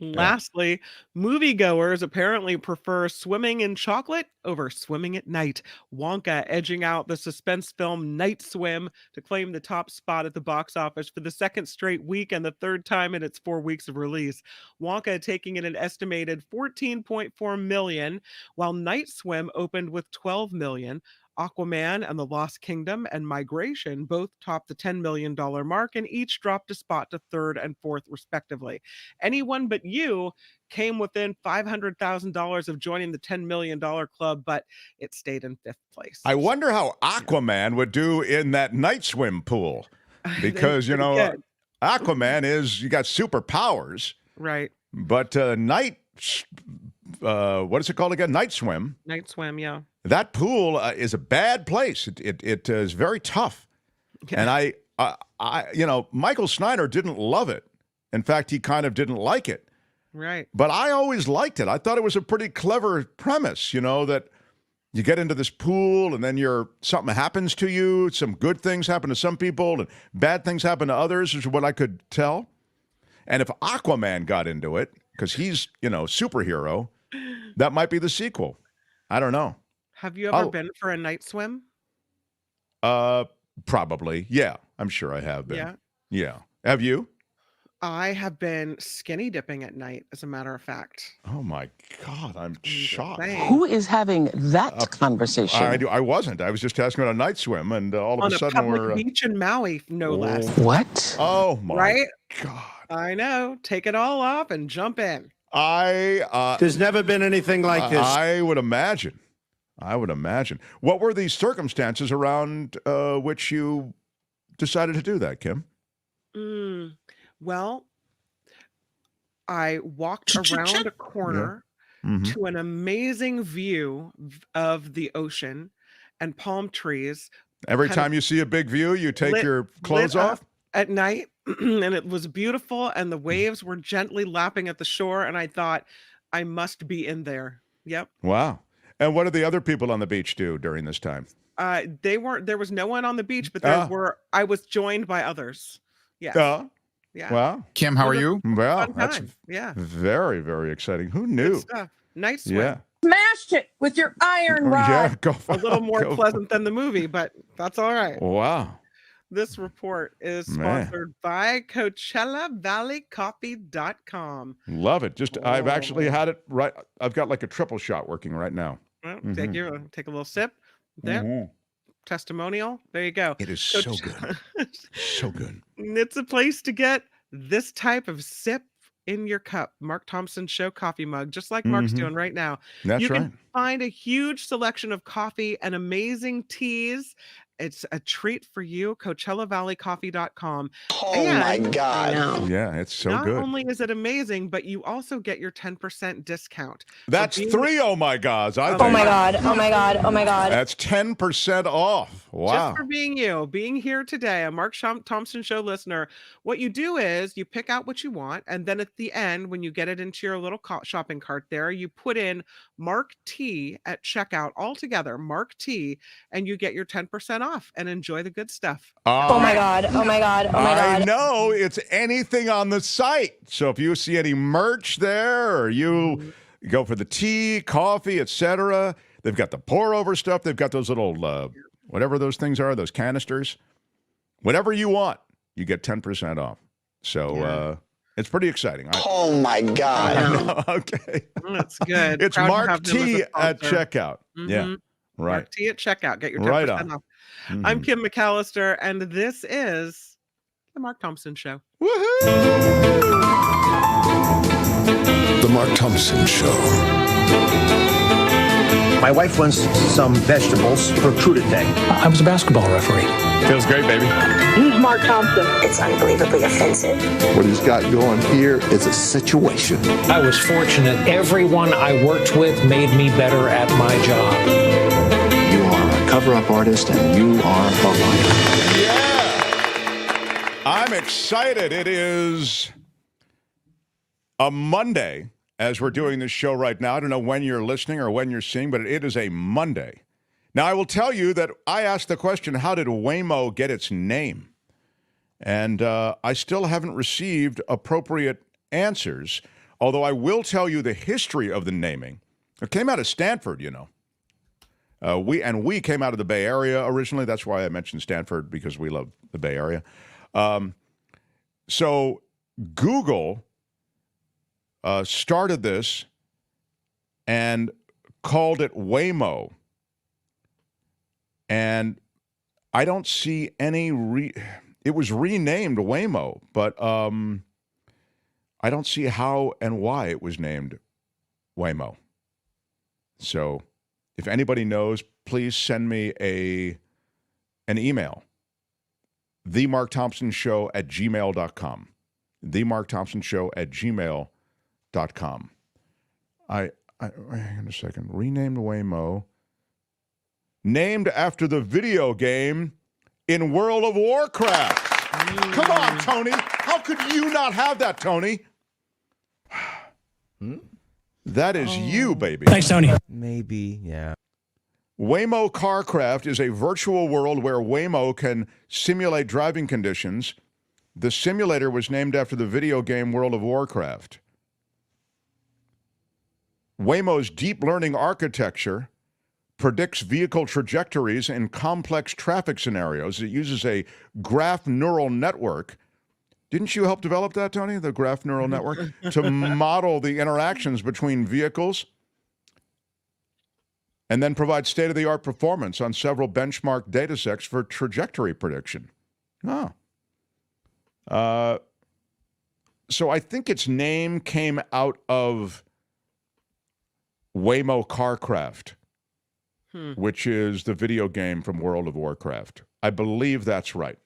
Lastly, moviegoers apparently prefer swimming in chocolate over swimming at night. Wonka edging out the suspense film Night Swim to claim the top spot at the box office for the second straight week and the third time in its 4 weeks of release. Wonka taking in an estimated 14.4 million, while Night Swim opened with 12 million. Aquaman and the Lost Kingdom and Migration both topped the $10 million mark and each dropped a spot to third and fourth, respectively. Anyone But You came within $500,000 of joining the $10 million club, but it stayed in fifth place. I wonder how Aquaman would do in that night swim pool. Because, Aquaman you got superpowers. Right. But what is it called again? Night swim. Night Swim, yeah. That pool is a bad place. It is very tough. And Michael Snyder didn't love it. In fact, he kind of didn't like it. Right. But I always liked it. I thought it was a pretty clever premise, that you get into this pool and then something happens to you. Some good things happen to some people and bad things happen to others, is what I could tell. And if Aquaman got into it, because he's, superhero, that might be the sequel. I don't know. Have you ever been for a night swim? Probably. Yeah, I'm sure I have been. Yeah. Yeah. Have you? I have been skinny dipping at night, as a matter of fact. Oh my God, I'm shocked. Who is having that conversation? I wasn't. I was just asking about a night swim, and all of On a a sudden public we're beach in Maui, no less. What? Oh my Right? God! I know. Take it all off and jump in. There's never been anything like this. I would imagine. What were the circumstances around which you decided to do that, Kim? Well, I walked around a corner to an amazing view of the ocean and palm trees. Every kind time of you see a big view, you take your clothes lit up off? at night, and it was beautiful, and the waves were gently lapping at the shore, and I thought, I must be in there. Yep. Wow. And what did the other people on the beach do during this time? There was no one on the beach, but I was joined by others. Yes. Yeah. Wow. Kim, how are you? Well, Fun that's time. Yeah. very, very exciting. Who knew? Good stuff. Night swim. Yeah. Smashed it with your iron rod. Yeah, go A little more pleasant than the movie, but that's all right. Wow. This report is sponsored by CoachellaValleyCoffee.com. Love it. I've actually had it right. I've got like a triple shot working right now. Well, take a little sip. There. Testimonial. There you go. It is so good. So good. It's a place to get this type of sip in your cup. Mark Thompson Show coffee mug, just like Mark's doing right now. That's you right. can find a huge selection of coffee and amazing teas. It's a treat for you. CoachellaValleyCoffee.com. Oh my God. Yeah, it's so Not good. only is it amazing, but you also get your 10% discount. That's three oh my gods. Oh my God. Oh my God. Oh my God. That's 10% off. Wow. Just for being here today, a Mark Thompson Show listener, what you do is you pick out what you want, and then at the end, when you get it into your little shopping cart there, you put in Mark T at checkout all together, Mark T, and you get your 10% off and enjoy the good stuff. Oh my God. Oh my God. Oh my God. I know it's anything on the site. So if you see any merch there, or you go for the tea, coffee, etc., they've got the pour over stuff. They've got those little whatever those things are, those canisters. Whatever you want, you get 10% off. So it's pretty exciting. Oh my God. Okay. That's good. It's Proud to Mark have them as a T at sponsor. checkout. Yeah. Right. Mark T at checkout. Get your 10% Right on. off. I'm Kim McAllister, and this is the Mark Thompson Show. The Mark Thompson Show. My wife wants some vegetables for crude day. I was a basketball referee. Feels great, baby. Use Mark Thompson. It's unbelievably offensive. What he's got going here is a situation. I was fortunate. Everyone I worked with made me better at my job. You are a cover-up artist, and you are a liar. Yeah. I'm excited. It is a Monday as we're doing this show right now. I don't know when you're listening or when you're seeing, but it is a Monday. Now, I will tell you that I asked the question, how did Waymo get its name? And I still haven't received appropriate answers, although I will tell you the history of the naming. It came out of Stanford, you know. We came out of the Bay Area originally. That's why I mentioned Stanford, because we love the Bay Area. So Google started this and called it Waymo. And I don't see any it was renamed Waymo, but I don't see how and why it was named Waymo. So if anybody knows, please send me an email. themarkthompsonshow@gmail.com. themarkthompsonshow@gmail.com. Hang on a second. Renamed Waymo. Named after the video game in World of Warcraft. Come on, Tony. How could you not have that, Tony? That is you, baby. Thanks, Tony. Maybe, yeah. Waymo Carcraft is a virtual world where Waymo can simulate driving conditions. The simulator was named after the video game World of Warcraft. Waymo's deep learning architecture predicts vehicle trajectories in complex traffic scenarios. It uses a graph neural network Didn't you help develop that, Tony, the graph neural network, to model the interactions between vehicles and then provide state-of-the-art performance on several benchmark data sets for trajectory prediction? Oh. So I think its name came out of Waymo Carcraft, which is the video game from World of Warcraft. I believe that's right.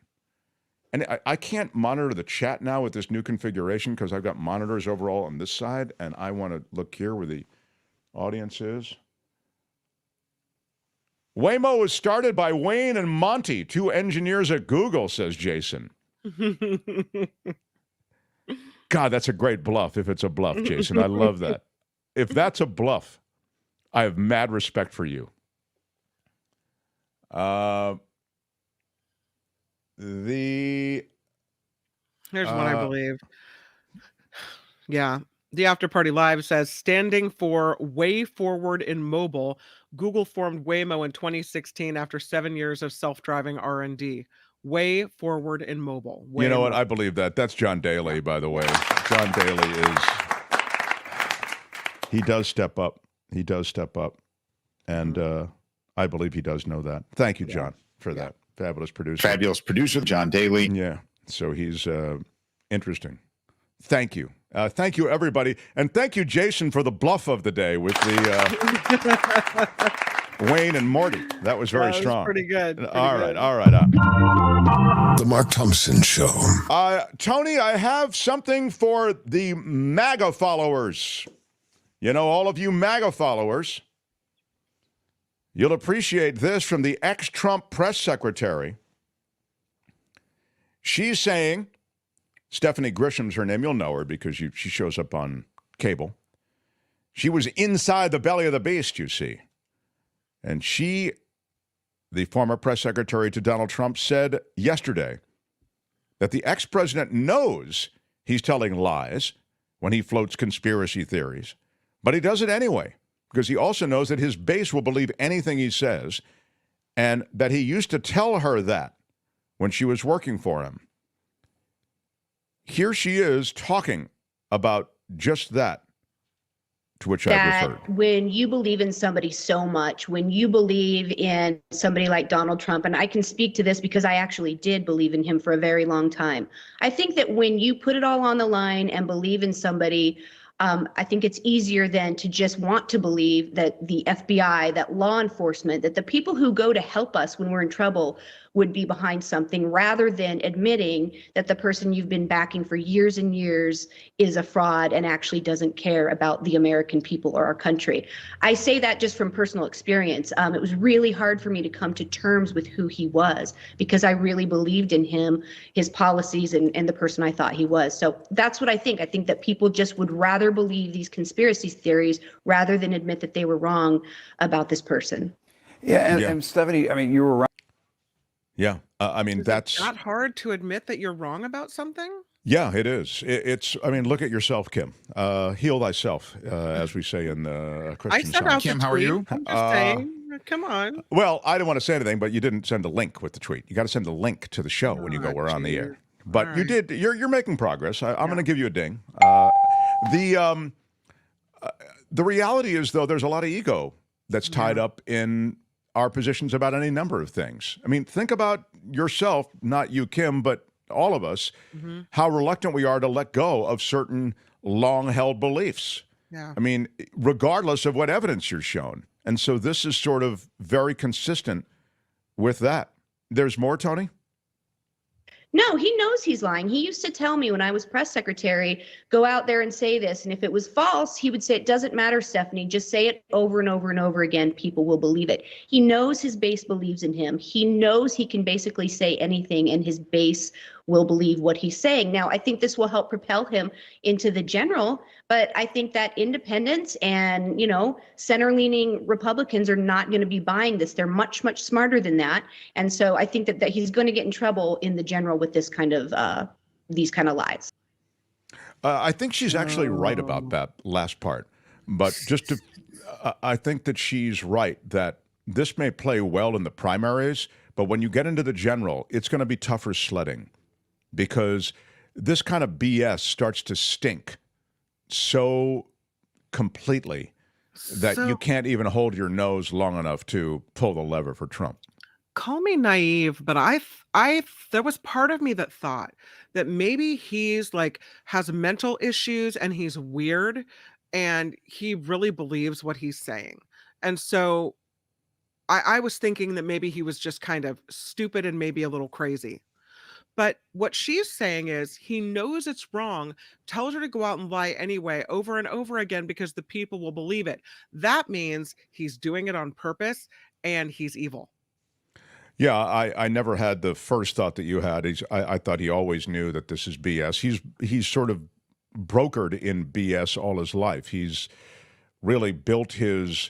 And I can't monitor the chat now with this new configuration because I've got monitors overall on this side, and I want to look here where the audience is. Waymo was started by Wayne and Monty, 2 engineers at Google, says Jason. God, that's a great bluff if it's a bluff, Jason. I love that. If that's a bluff, I have mad respect for you. Here's one I believe. Yeah. The After Party Live says, standing for Way Forward in Mobile, Google formed Waymo in 2016 after 7 years of self-driving R&D. Way Forward in Mobile. You know what? I believe that. That's John Daly, by the way. John Daly he does step up. He does step up. And I believe he does know that. Thank you, John, for that. Fabulous producer. Fabulous producer, John Daly. Yeah. So he's interesting. Thank you. Thank you, everybody. And thank you, Jason, for the bluff of the day with the Wayne and Morty. That was very strong. Pretty good. All right. The Mark Thompson Show. Tony, I have something for the MAGA followers. You know, all of you MAGA followers, you'll appreciate this from the ex-Trump press secretary. She's saying, Stephanie Grisham's her name. You'll know her because she shows up on cable. She was inside the belly of the beast, you see. And she, the former press secretary to Donald Trump, said yesterday that the ex-president knows he's telling lies when he floats conspiracy theories, but he does it anyway because he also knows that his base will believe anything he says and that he used to tell her that when she was working for him. Here she is talking about just that, to which I've referred. When you believe in somebody so much, when you believe in somebody like Donald Trump, and I can speak to this because I actually did believe in him for a very long time. I think that when you put it all on the line and believe in somebody, I think it's easier than to just want to believe that the FBI, that law enforcement, that the people who go to help us when we're in trouble would be behind something rather than admitting that the person you've been backing for years and years is a fraud and actually doesn't care about the American people or our country. I say that just from personal experience. It was really hard for me to come to terms with who he was because I really believed in him, his policies, and the person I thought he was. So that's what I think. I think that people just would rather believe these conspiracy theories rather than admit that they were wrong about this person. And Stephanie, I mean, you were right. Yeah, I mean, that's not hard to admit that you're wrong about something. Yeah, it is. It's. I mean, look at yourself, Kim. Heal thyself, as we say in the Christian song. Kim, how are you? I'm just saying. Come on. Well, I didn't want to say anything, but you didn't send a link with the tweet. You got to send a link to the show when you go. We're on the air. But you did. You're making progress. I'm going to give you a ding. The reality is, though, there's a lot of ego that's tied up in our positions about any number of things. I mean, think about yourself, not you, Kim, but all of us, how reluctant we are to let go of certain long-held beliefs. Yeah. I mean, regardless of what evidence you're shown. And so this is sort of very consistent with that. There's more, Tony? No, he knows he's lying. He used to tell me when I was press secretary, go out there and say this. And if it was false, he would say, it doesn't matter, Stephanie, just say it over and over and over again. People will believe it. He knows his base believes in him. He knows he can basically say anything and his base will believe what he's saying. Now, I think this will help propel him into the general, but I think that independents and, center-leaning Republicans are not going to be buying this. They're much, much smarter than that. And so I think that he's going to get in trouble in the general with this kind of, these kind of lies. I think she's actually right about that last part, but I think that she's right that this may play well in the primaries, but when you get into the general, it's going to be tougher sledding. Because this kind of BS starts to stink so completely that you can't even hold your nose long enough to pull the lever for Trump. Call me naive, but there was part of me that thought that maybe he's like has mental issues and he's weird and he really believes what he's saying. And so I was thinking that maybe he was just kind of stupid and maybe a little crazy. But what she's saying is he knows it's wrong, tells her to go out and lie anyway, over and over again, because the people will believe it. That means he's doing it on purpose and he's evil. Yeah, I never had the first thought that you had. I thought he always knew that this is BS. He's sort of brokered in BS all his life. He's really built his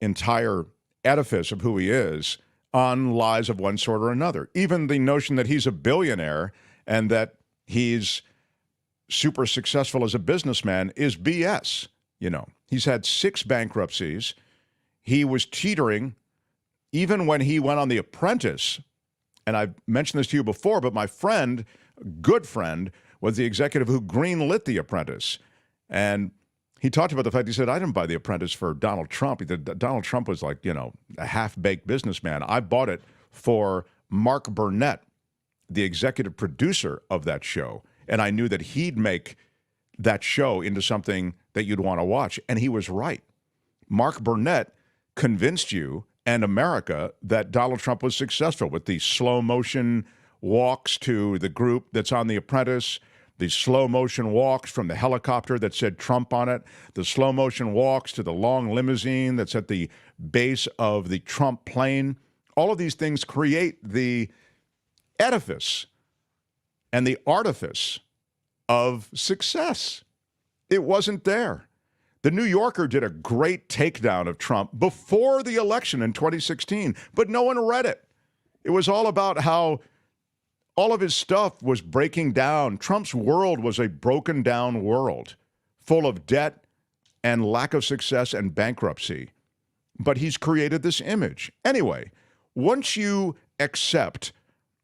entire edifice of who he is on lies of one sort or another. Even the notion that he's a billionaire and that he's super successful as a businessman is BS. You know, he's had 6 bankruptcies. He was teetering even when he went on The Apprentice. And I've mentioned this to you before, but my friend, good friend, was the executive who greenlit The Apprentice. And he talked about the fact, he said, I didn't buy The Apprentice for Donald Trump. He said, Donald Trump was like, you know, a half-baked businessman. I bought it for Mark Burnett, the executive producer of that show. And I knew that he'd make that show into something that you'd want to watch. And he was right. Mark Burnett convinced you and America that Donald Trump was successful with the slow motion walks to the group that's on The Apprentice, the slow motion walks from the helicopter that said Trump on it, the slow motion walks to the long limousine that's at the base of the Trump plane. All of these things create the edifice and the artifice of success. It wasn't there. The New Yorker did a great takedown of Trump before the election in 2016, but no one read it. It was all about how all of his stuff was breaking down. Trump's world was a broken down world, full of debt and lack of success and bankruptcy. But he's created this image. Anyway, once you accept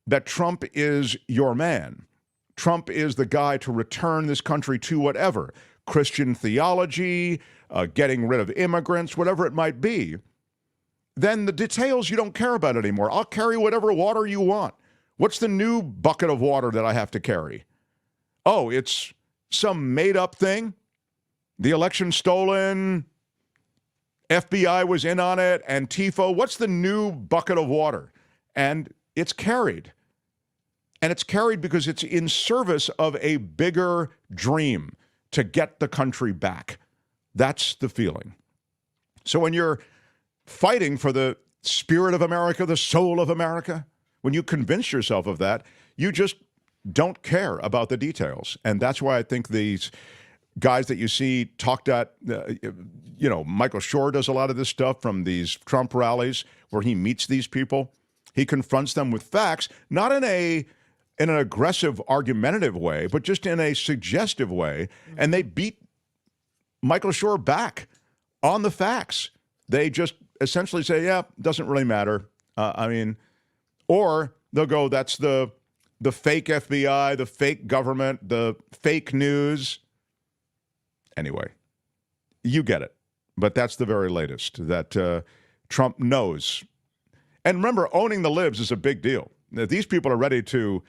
that Trump is your man, Trump is the guy to return this country to whatever, Christian theology, getting rid of immigrants, whatever it might be, then the details you don't care about anymore. I'll carry whatever water you want. What's the new bucket of water that I have to carry? Oh, it's some made-up thing? The election stolen, FBI was in on it, Antifa. What's the new bucket of water? And it's carried. And it's carried because it's in service of a bigger dream to get the country back. That's the feeling. So when you're fighting for the spirit of America, the soul of America, when you convince yourself of that, you just don't care about the details. And that's why I think these guys that you see talked at, Michael Shore does a lot of this stuff from these Trump rallies where he meets these people. He confronts them with facts, not in an aggressive, argumentative way, but just in a suggestive way. And they beat Michael Shore back on the facts. They just essentially say, yeah, doesn't really matter. Or they'll go, that's the fake FBI, the fake government, the fake news. Anyway, you get it. But that's the very latest, that Trump knows. And remember, owning the libs is a big deal. These people are ready to,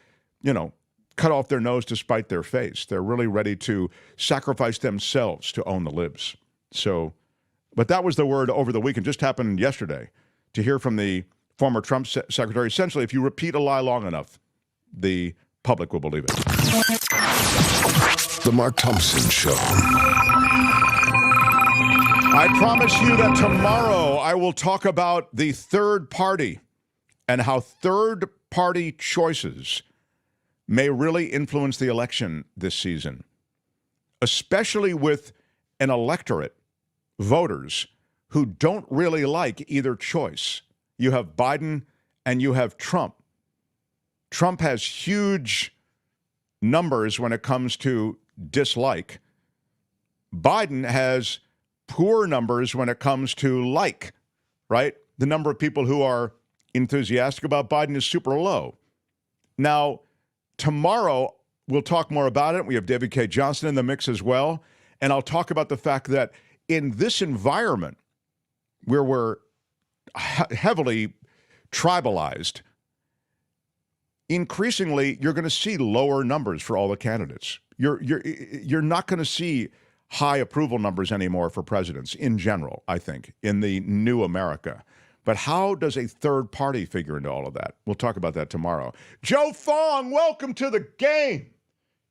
cut off their nose to spite their face. They're really ready to sacrifice themselves to own the libs. So, but that was the word over the weekend, just happened yesterday, to hear from the former Trump secretary. Essentially, if you repeat a lie long enough, the public will believe it. The Mark Thompson Show. I promise you that tomorrow I will talk about the third party and how third party choices may really influence the election this season, especially with an electorate, voters, who don't really like either choice. You have Biden and you have Trump. Trump has huge numbers when it comes to dislike. Biden has poor numbers when it comes to like, right? The number of people who are enthusiastic about Biden is super low. Now, tomorrow, we'll talk more about it. We have David K. Johnston in the mix as well. And I'll talk about the fact that in this environment where we're heavily tribalized, increasingly you're going to see lower numbers for all the candidates. You're not going to see high approval numbers anymore for presidents in general, I think, in the new America. But how does a third party figure into all of that? We'll talk about that tomorrow. Joe Fong, welcome to the game.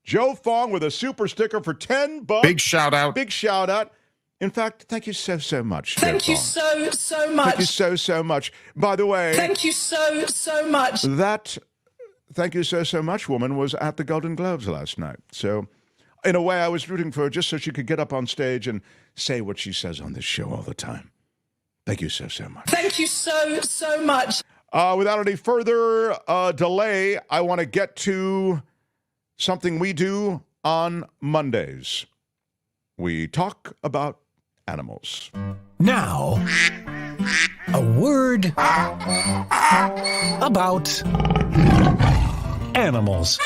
Joe Fong with a super sticker for $10. Big shout out. Big shout out. In fact, thank you so much. Thank you so much. Thank you so much. By the way, Thank you so much. that thank you so much woman was at the Golden Globes last night. So in a way, I was rooting for her just so she could get up on stage and say what she says on this show all the time. Thank you so much. Thank you so much. Without any further delay, I want to get to something we do on Mondays. We talk about animals. Now, a word about animals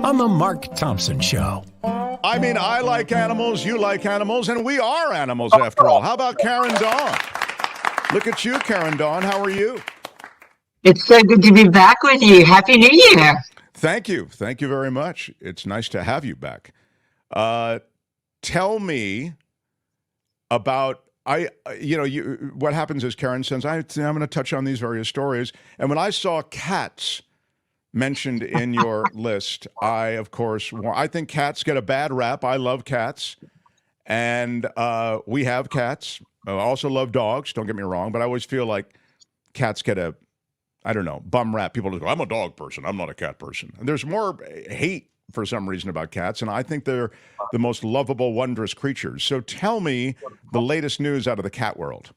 on the Mark Thompson Show. I mean, I like animals, you like animals, and we are animals after all. How about Karen Dawn? Look at you, Karen Dawn. How are you? It's so good to be back with you. Happy New Year. Thank you. Thank you very much. It's nice to have you back. Tell me about what happens is Karen says, I'm going to touch on these various stories. And when I saw cats mentioned in your list, I think cats get a bad rap. I love cats. And we have cats. I also love dogs. Don't get me wrong. But I always feel like cats get a, I don't know, bum rap. People go, I'm a dog person. I'm not a cat person. And there's more hate for some reason about cats. And I think they're the most lovable, wondrous creatures. So tell me the latest news out of the cat world.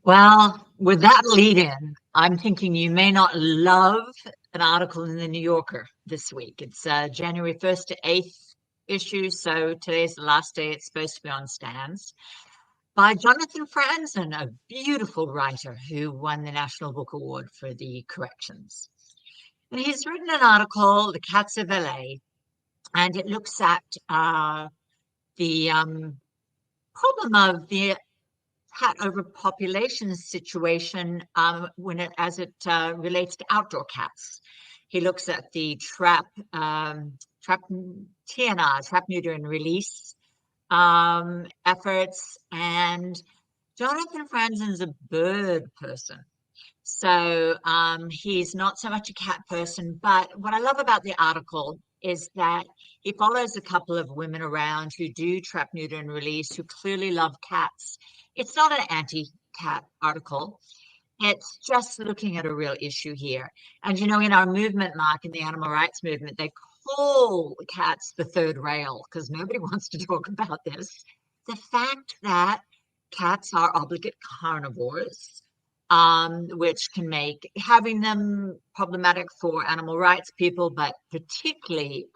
Well, with that lead in, I'm thinking you may not love an article in the New Yorker this week. It's January 1st to 8th issue. So today's the last day it's supposed to be on stands, by Jonathan Franzen, a beautiful writer who won the National Book Award for the corrections. And he's written an article, The Cats of LA, and it looks at the problem of the cat overpopulation situation as it relates to outdoor cats. He looks at the trap, neuter, and release efforts. And Jonathan Franzen's a bird person. So he's not so much a cat person. But what I love about the article is that he follows a couple of women around who do trap, neuter, and release, who clearly love cats. It's not an anti-cat article. It's just looking at a real issue here. And, you know, in our movement, Mark, in the animal rights movement, they call cats the third rail because nobody wants to talk about this. The fact that cats are obligate carnivores, which can make having them problematic for animal rights people, but particularly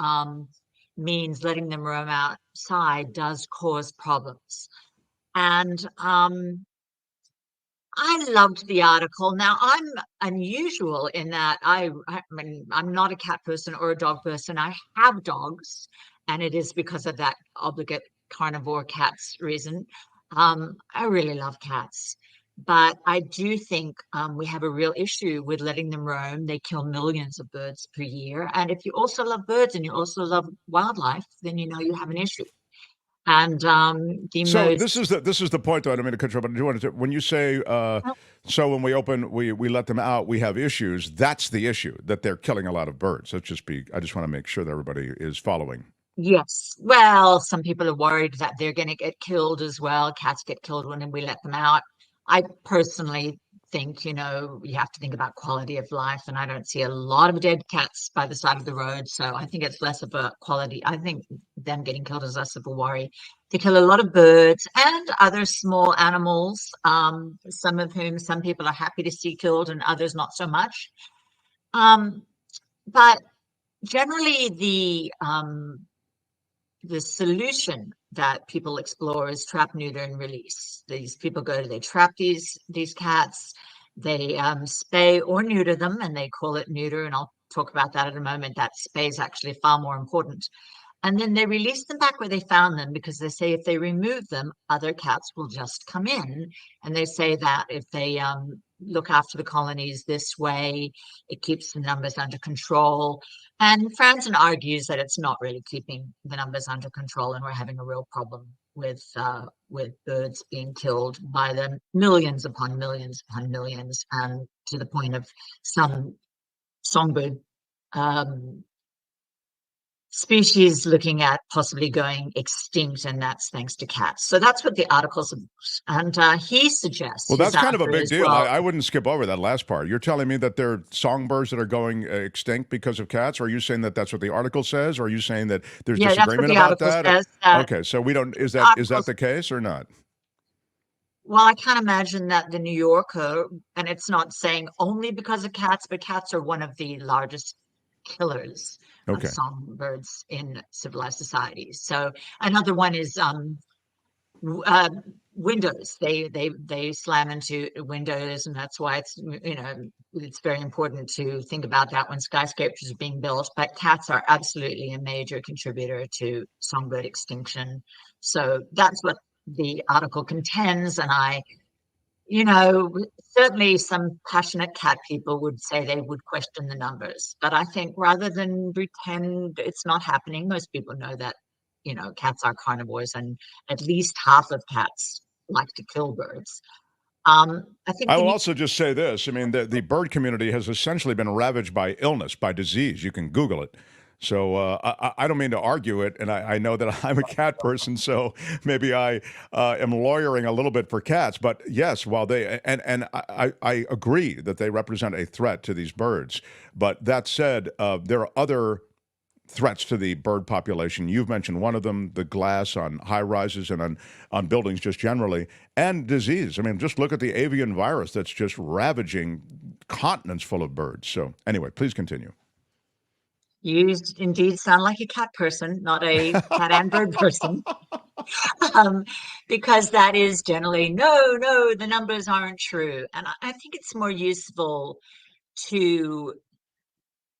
means letting them roam outside does cause problems. And I loved the article. Now, I'm unusual in that I mean, I'm not a cat person or a dog person. I have dogs, and it is because of that obligate carnivore cats reason. I really love cats, but I do think we have a real issue with letting them roam. They kill millions of birds per year. And if you also love birds and you also love wildlife, then you know you have an issue. And this is the point, though. I don't mean to cut you off, but I do want to. When you say so, when we open, we let them out, we have issues. That's the issue, that they're killing a lot of birds. I just want to make sure that everybody is following. Yes. Well, some people are worried that they're going to get killed as well. Cats get killed when we let them out. I personally think, you know, you have to think about quality of life, and I don't see a lot of dead cats by the side of the road. So I think it's less of a quality. I think them getting killed is less of a worry. They kill a lot of birds and other small animals, some of whom some people are happy to see killed and others not so much. But generally the solution that people explore is trap, neuter, and release. These people they trap these cats, they spay or neuter them, and they call it neuter, and I'll talk about that at a moment. That spay is actually far more important. And then they release them back where they found them, because they say if they remove them, other cats will just come in. And they say that if they look after the colonies this way, it keeps the numbers under control. And Franzen argues that it's not really keeping the numbers under control, and we're having a real problem with birds being killed by the millions upon millions upon millions, and to the point of some songbird species looking at possibly going extinct, and that's thanks to cats. So that's what the article's about. And he suggests... Well, that's kind of a big is, deal. well, I wouldn't skip over that last part. You're telling me that there are songbirds that are going extinct because of cats? Or are you saying that that's what the article says? Or are you saying that there's disagreement about that? Says, okay, so we don't... Is that the case or not? Well, I can't imagine that the New Yorker, and it's not saying only because of cats, but cats are one of the largest killers of songbirds in civilized societies. So another one is windows. They slam into windows, and that's why it's it's very important to think about that when skyscrapers are being built. But cats are absolutely a major contributor to songbird extinction. So that's what the article contends, and certainly some passionate cat people would say they would question the numbers. But I think rather than pretend it's not happening, most people know that, cats are carnivores, and at least half of cats like to kill birds. I will also just say this. I mean, the bird community has essentially been ravaged by illness, by disease. You can Google it. So I don't mean to argue it, and I know that I'm a cat person, so maybe I am lawyering a little bit for cats. But yes, while they and I agree that they represent a threat to these birds. But that said, there are other threats to the bird population. You've mentioned one of them: the glass on high rises and on buildings just generally, and disease. I mean, just look at the avian virus that's just ravaging continents full of birds. So anyway, please continue. You indeed sound like a cat person, not a cat and bird person, because that is generally, no, the numbers aren't true. And I think it's more useful to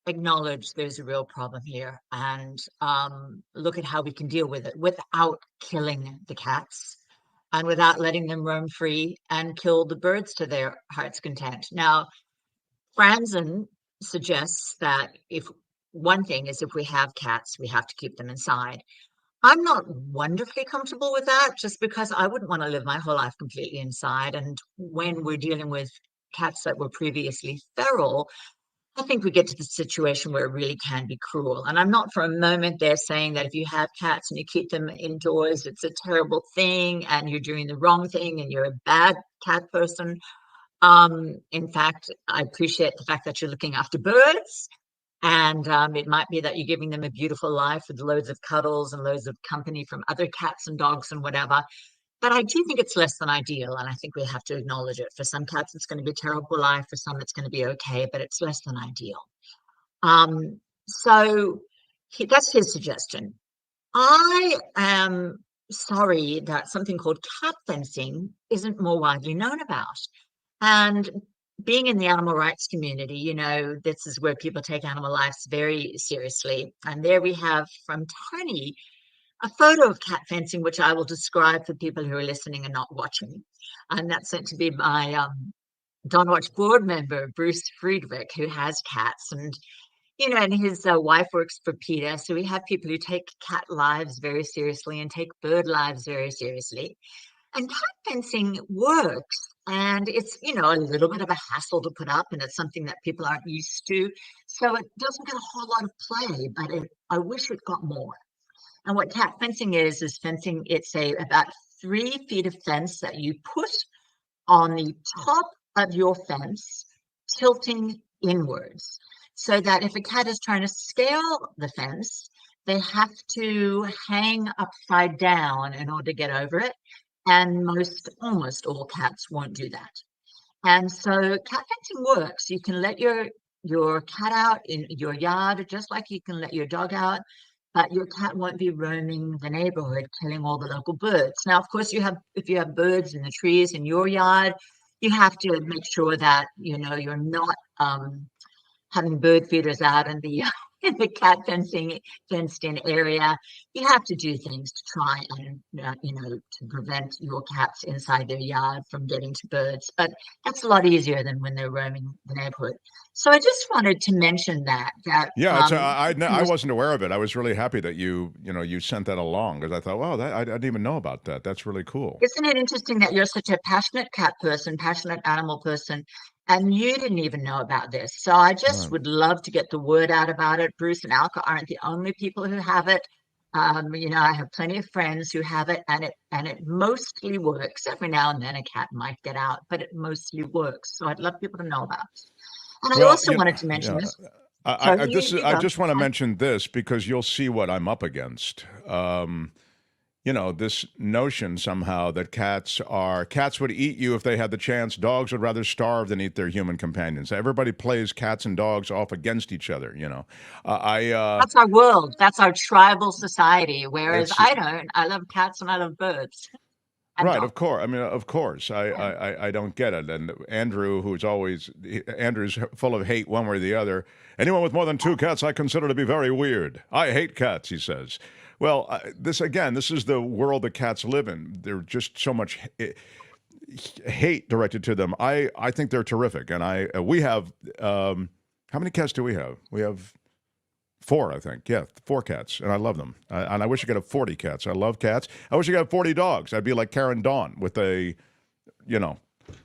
acknowledge there's a real problem here and look at how we can deal with it without killing the cats and without letting them roam free and kill the birds to their heart's content. Now, Franzen suggests that one thing is if we have cats, we have to keep them inside. I'm not wonderfully comfortable with that, just because I wouldn't want to live my whole life completely inside. And when we're dealing with cats that were previously feral, I think we get to the situation where it really can be cruel. And I'm not for a moment there saying that if you have cats and you keep them indoors, it's a terrible thing and you're doing the wrong thing and you're a bad cat person. In fact, I appreciate the fact that you're looking after birds. And it might be that you're giving them a beautiful life with loads of cuddles and loads of company from other cats and dogs and whatever. But I do think it's less than ideal, and I think we have to acknowledge it. For some cats, it's going to be a terrible life. For some, it's going to be okay, but it's less than ideal. So that's his suggestion. I am sorry that something called cat fencing isn't more widely known about. And being in the animal rights community, this is where people take animal lives very seriously. And there we have from Tony a photo of cat fencing, which I will describe for people who are listening and not watching. And that's sent to be my Don't Watch board member, Bruce Friedrich, who has cats. And, and his wife works for PETA. So we have people who take cat lives very seriously and take bird lives very seriously. And cat fencing works. And it's, a little bit of a hassle to put up, and it's something that people aren't used to. So it doesn't get a whole lot of play, but I wish it got more. And what cat fencing is fencing. It's about 3 feet of fence that you put on the top of your fence, tilting inwards, so that if a cat is trying to scale the fence, they have to hang upside down in order to get over it. And almost all cats won't do that. And so cat fencing works. You can let your cat out in your yard, just like you can let your dog out, but your cat won't be roaming the neighborhood, killing all the local birds. Now, of course, if you have birds in the trees in your yard, you have to make sure that, you're not having bird feeders out in the in the cat fenced in area. You have to do things to try and to prevent your cats inside their yard from getting to birds. But that's a lot easier than when they're roaming the neighborhood. So I just wanted to mention that. Yeah, I wasn't aware of it. I was really happy that you sent that along, because I thought, wow, I didn't even know about that. That's really cool. Isn't it interesting that you're such a passionate cat person, passionate animal person, and you didn't even know about this? So I just would love to get the word out about it. Bruce and Alka aren't the only people who have it. I have plenty of friends who have it, and it mostly works. Every now and then a cat might get out, but it mostly works. So I'd love people to know about it. And I also wanted to mention this. I just want to mention this because you'll see what I'm up against. This notion somehow that cats would eat you if they had the chance. Dogs would rather starve than eat their human companions. Everybody plays cats and dogs off against each other. That's our world. That's our tribal society. Whereas I don't. I love cats and I love birds. Right, of course. I mean, of course. I don't get it. And Andrew, Andrew's full of hate one way or the other. Anyone with more than 2 cats I consider to be very weird. I hate cats, he says. Well, this is the world that cats live in. There's just so much hate directed to them. I think they're terrific. And we have, how many cats do we have? We have 4, I think. Yeah, 4 cats, and I love them. And I wish I could have 40 cats. I love cats. I wish I could have 40 dogs. I'd be like Karen Dawn with a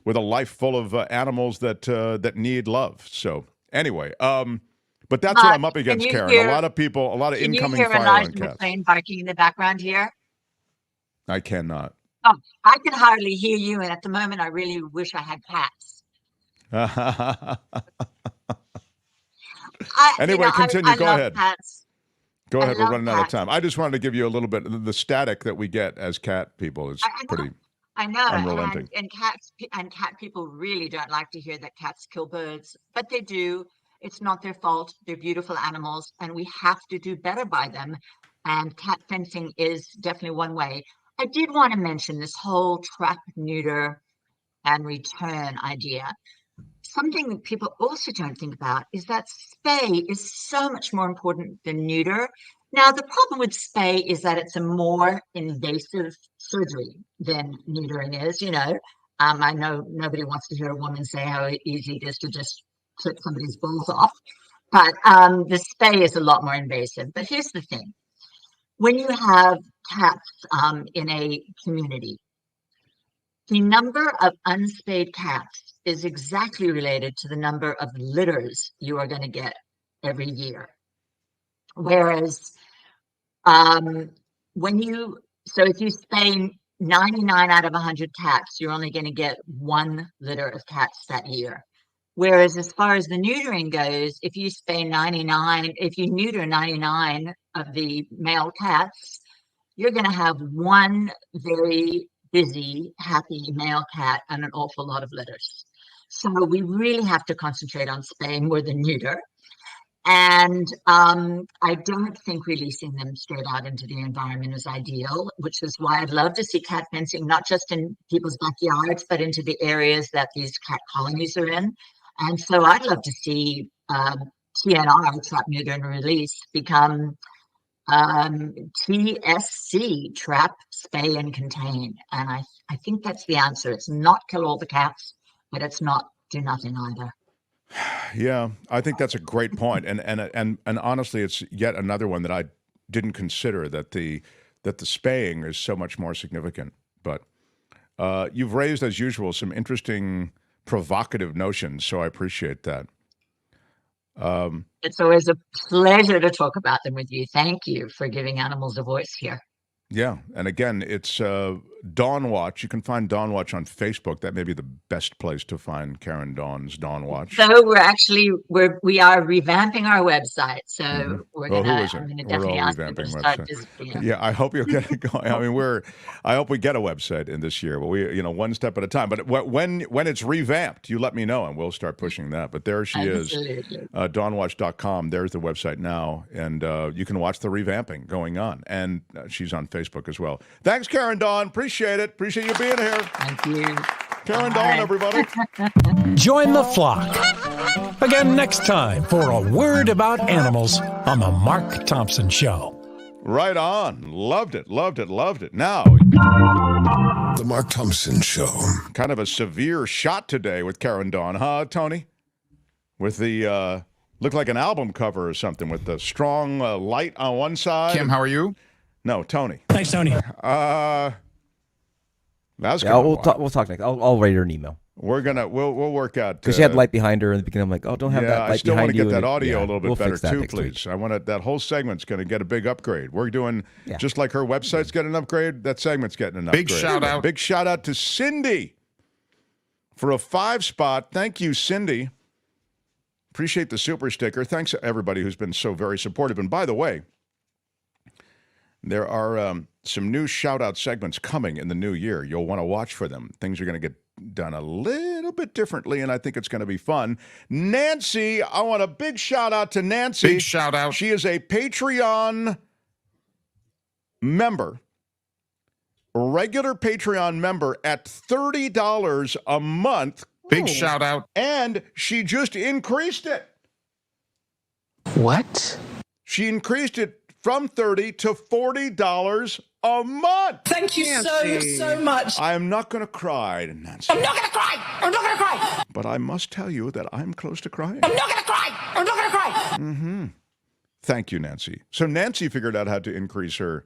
life full of animals that need love. So anyway, but that's what I'm up against, Karen. A lot of incoming fire on cats. Can you hear a plane barking in the background here? I cannot. Oh, I can hardly hear you, and at the moment, I really wish I had cats. Anyway, continue. Go ahead. Cats. Go ahead. We're running out of time. I just wanted to give you a little bit. The static that we get as cat people is pretty unrelenting. And cat people really don't like to hear that cats kill birds, but they do. It's not their fault. They're beautiful animals, and we have to do better by them. And cat fencing is definitely one way. I did want to mention this whole trap, neuter, and return idea. Something that people also don't think about is that spay is so much more important than neuter. Now, the problem with spay is that it's a more invasive surgery than neutering is. I know nobody wants to hear a woman say how easy it is to just clip somebody's balls off, but the spay is a lot more invasive. But here's the thing. When you have cats in a community, the number of unspayed cats is exactly related to the number of litters you are going to get every year. Whereas if you spay 99 out of 100 cats, you're only going to get 1 litter of cats that year. Whereas as far as the neutering goes, if you neuter 99 of the male cats, you're going to have 1 very busy, happy male cat and an awful lot of litters. So we really have to concentrate on spay more than neuter. And I don't think releasing them straight out into the environment is ideal, which is why I'd love to see cat fencing, not just in people's backyards, but into the areas that these cat colonies are in. And so I'd love to see TNR, trap, neuter, and release, become TSC, trap, spay, and contain. And I think that's the answer. It's not kill all the cats, but it's not do nothing either. Yeah, I think that's a great point. And honestly, it's yet another one that I didn't consider, that the spaying is so much more significant. But you've raised, as usual, some interesting, provocative notions, so I appreciate that. It's always a pleasure to talk about them with you. Thank you for giving animals a voice here. Yeah, and again, it's Dawn Watch. You can find Dawn Watch on Facebook. That may be the best place to find Karen Dawn's Dawn Watch. So we are revamping our website. So we're gonna definitely ask people to start visiting. Yeah, I hope you'll get it going. I mean, I hope we get a website in this year. But we, one step at a time. But when it's revamped, you let me know, and we'll start pushing that. But there she is, dawnwatch.com. There's the website now, and you can watch the revamping going on. And she's on Facebook as well. Thanks, Karen Dawn. Appreciate it. Appreciate you being here. Thank you. Karen Dawn, everybody. Join the flock. Again next time for A Word About Animals on The Mark Thompson Show. Right on. Loved it, loved it, loved it. Now, The Mark Thompson Show. kind of a severe shot today with Karen Dawn, huh, Tony? With the, looked like an album cover or something with the strong light on one side. Kim, how are you? No, Tony. Thanks, Tony. That's Yeah, we'll talk next. I'll write her an email. We'll work out. Because she had light behind her in the beginning. I'm like, oh, don't have that light behind you. I still want to get that and audio a little bit we'll better fix that too, next please. week. I want that whole segment's going to get a big upgrade. We're doing just like her website's getting an upgrade. That segment's getting an upgrade. Big shout out. Big shout out to Cindy for a 5 spot. Thank you, Cindy. Appreciate the super sticker. Thanks to everybody who's been so very supportive. And by the way, there are some new shout-out segments coming in the new year. You'll want to watch for them. Things are going to get done a little bit differently, and I think it's going to be fun. Nancy, I want a big shout-out to Nancy. Big shout-out. She is a Patreon member, a regular Patreon member at $30 a month. Big shout-out. And she just increased it. What? She increased it from $30 to $40 a month. Thank you so much. I am not going to cry, Nancy. I'm not going to cry. I'm not going to cry. But I must tell you that I'm close to crying. I'm not going to cry. I'm not going to cry. Mm-hmm. Thank you, Nancy. So Nancy figured out how to increase her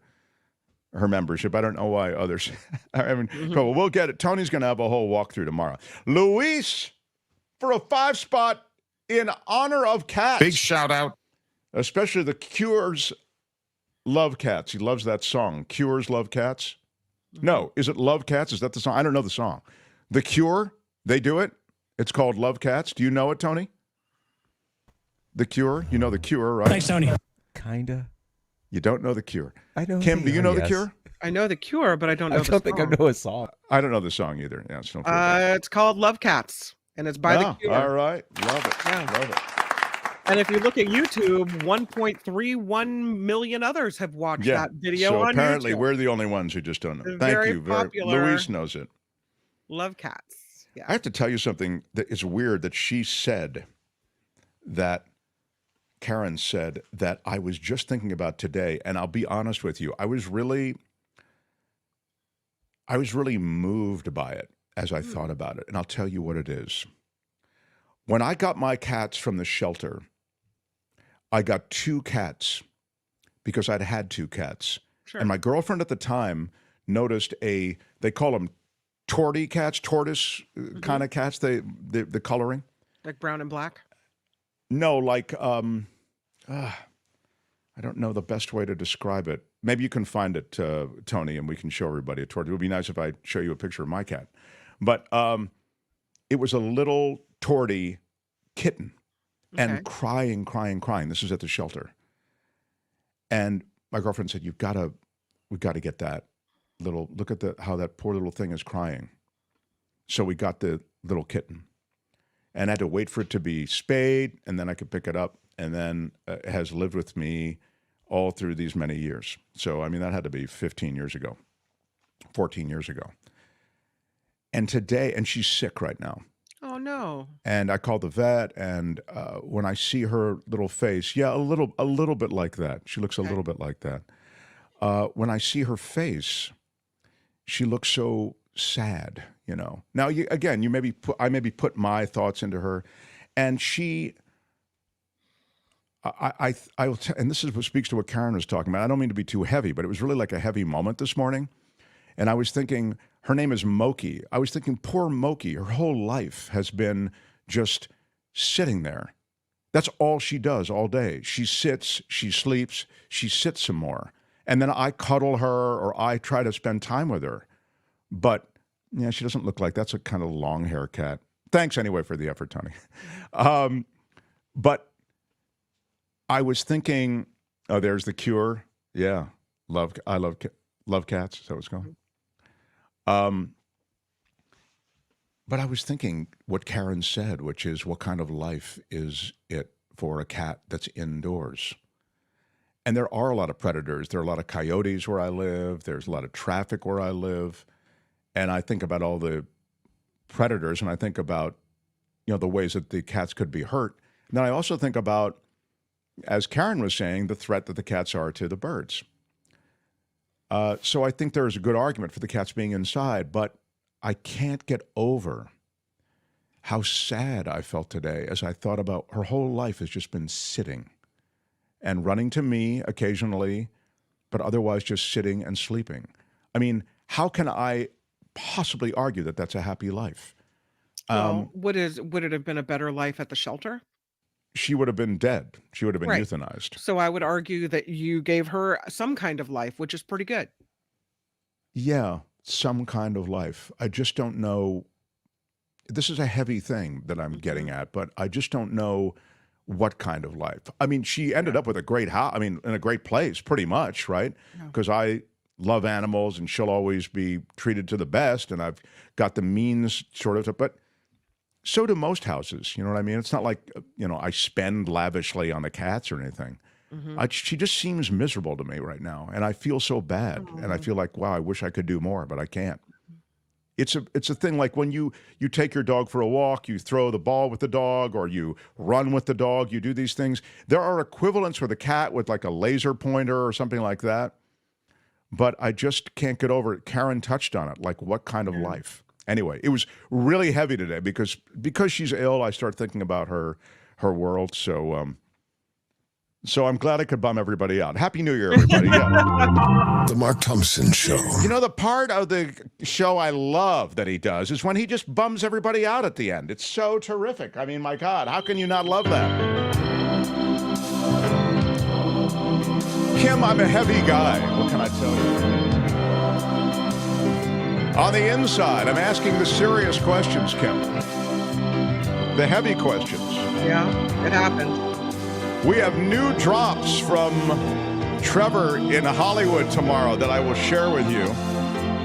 membership. I don't know why others haven't. But we'll get it. Tony's going to have a whole walkthrough tomorrow. Luis, for a 5 spot in honor of cats. Big shout out. Especially the Cure's Love Cats. He loves that song. Cure's Love Cats? No. Is it Love Cats? Is that the song? I don't know the song. The Cure, they do it. It's called Love Cats. Do you know it, Tony? The Cure? You know The Cure, right? Thanks, Tony. Kinda. You don't know The Cure. I know. Kim, do you know The Cure? I know The Cure, but I don't know I don't think I know a song. I don't know the song either. Yeah, it's, it's called Love Cats, and it's by The Cure. All right. Love it. Yeah. Love it. And if you look at YouTube, 1.31 million others have watched that video so on apparently YouTube. we're the only ones who just don't know. They're Thank very you. popular. Luis knows it. Love Cats. Yeah. I have to tell you something that is weird that she said that Karen said that I was just thinking about today, and I'll be honest with you, I was really moved by it as I thought about it, and I'll tell you what it is. When I got my cats from the shelter, I got 2 cats because I'd had 2 cats. Sure. And my girlfriend at the time noticed they call them tortoise kind of cats, the coloring. Like brown and black? No, like, I don't know the best way to describe it. Maybe you can find it, Tony, and we can show everybody a tortoise. It would be nice if I show you a picture of my cat. But it was a little tortie kitten and crying. This is at the shelter. And my girlfriend said, we've got to get that little, look at how that poor little thing is crying. So we got the little kitten and had to wait for it to be spayed, and then I could pick it up, and then it has lived with me all through these many years. So, I mean, that had to be 14 years ago. And today, and she's sick right now. Oh, no. And I called the vet, and when I see her little face, a little bit like that. She looks a little bit like that. When I see her face, she looks so sad, you know. Now, I maybe put my thoughts into her, and she, I will and this is what speaks to what Karen was talking about. I don't mean to be too heavy, but it was really like a heavy moment this morning. And I was thinking, her name is Moki. I was thinking, poor Moki, her whole life has been just sitting there. That's all she does all day. She sits, she sleeps, she sits some more. And then I cuddle her or I try to spend time with her. But, yeah, she doesn't look like that's a kind of long hair cat. Thanks anyway for the effort, Tony. But I was thinking, oh, there's The Cure. Yeah, I love cats. Is that what's going? But I was thinking what Karen said, which is, what kind of life is it for a cat that's indoors? And there are a lot of predators. There are a lot of coyotes where I live. There's a lot of traffic where I live. And I think about all the predators, and I think about, the ways that the cats could be hurt. Then I also think about, as Karen was saying, the threat that the cats are to the birds. So I think there's a good argument for the cats being inside, but I can't get over how sad I felt today as I thought about her whole life has just been sitting and running to me occasionally, but otherwise just sitting and sleeping. I mean, how can I possibly argue that that's a happy life? Well, would it have been a better life at the shelter? She would have been dead. She would have been Right. euthanized. So I would argue that you gave her some kind of life, which is pretty good. Yeah, some kind of life. I just don't know. This is a heavy thing that I'm getting at, but I just don't know what kind of life. I mean, she ended up with a great house. I mean, in a great place, pretty much, right? Because I love animals and she'll always be treated to the best, and I've got the means sort of to, but so do most houses. You know what I mean? It's not like, I spend lavishly on the cats or anything. She just seems miserable to me right now, and I feel so bad. And I feel like, wow, I wish I could do more, but I can't. It's a thing like when you take your dog for a walk, you throw the ball with the dog, or you run with the dog, you do these things. There are equivalents with a cat with like a laser pointer or something like that. But I just can't get over it. Karen touched on it. Like, what kind of life? Anyway, it was really heavy today because she's ill. I start thinking about her world. So I'm glad I could bum everybody out. Happy New Year, everybody. Yeah. The Mark Thompson Show. You know, the part of the show I love that he does is when he just bums everybody out at the end. It's so terrific. I mean, my God, how can you not love that? Kim, I'm a heavy guy. What can I tell you? On the inside, I'm asking the serious questions, Kim. The heavy questions. Yeah, it happened. We have new drops from Trevor in Hollywood tomorrow that I will share with you.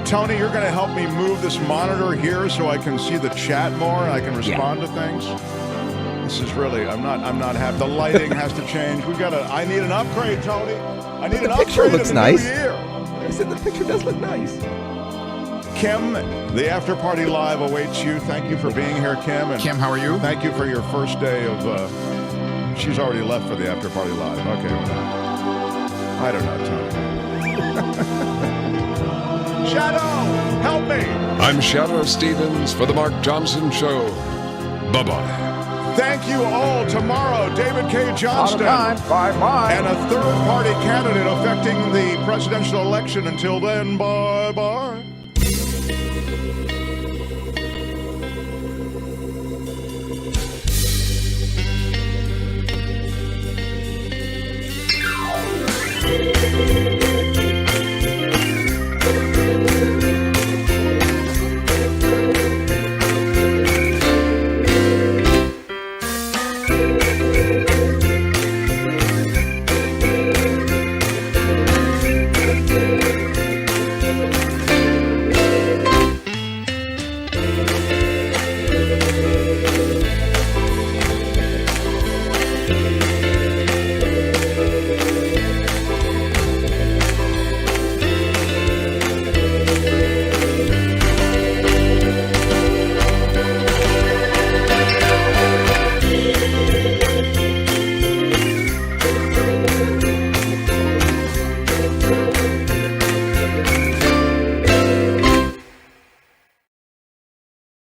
Tony, you're going to help me move this monitor here so I can see the chat more and I can respond to things. This is really, I'm not happy. The lighting has to change. I need an upgrade, Tony. I need an upgrade. The picture looks in the nice. New year. I said the picture does look nice. Kim, the After Party Live awaits you. Thank you for being here, Kim. And Kim, how are you? Thank you for your first day of, she's already left for the After Party Live. Okay. I don't know, Tony. Shadow, help me. I'm Shadow Stevens for The Mark Thompson Show. Bye-bye. Thank you all. Tomorrow, David K. Johnston. Bye-bye. And a third-party candidate affecting the presidential election. Until then, bye-bye.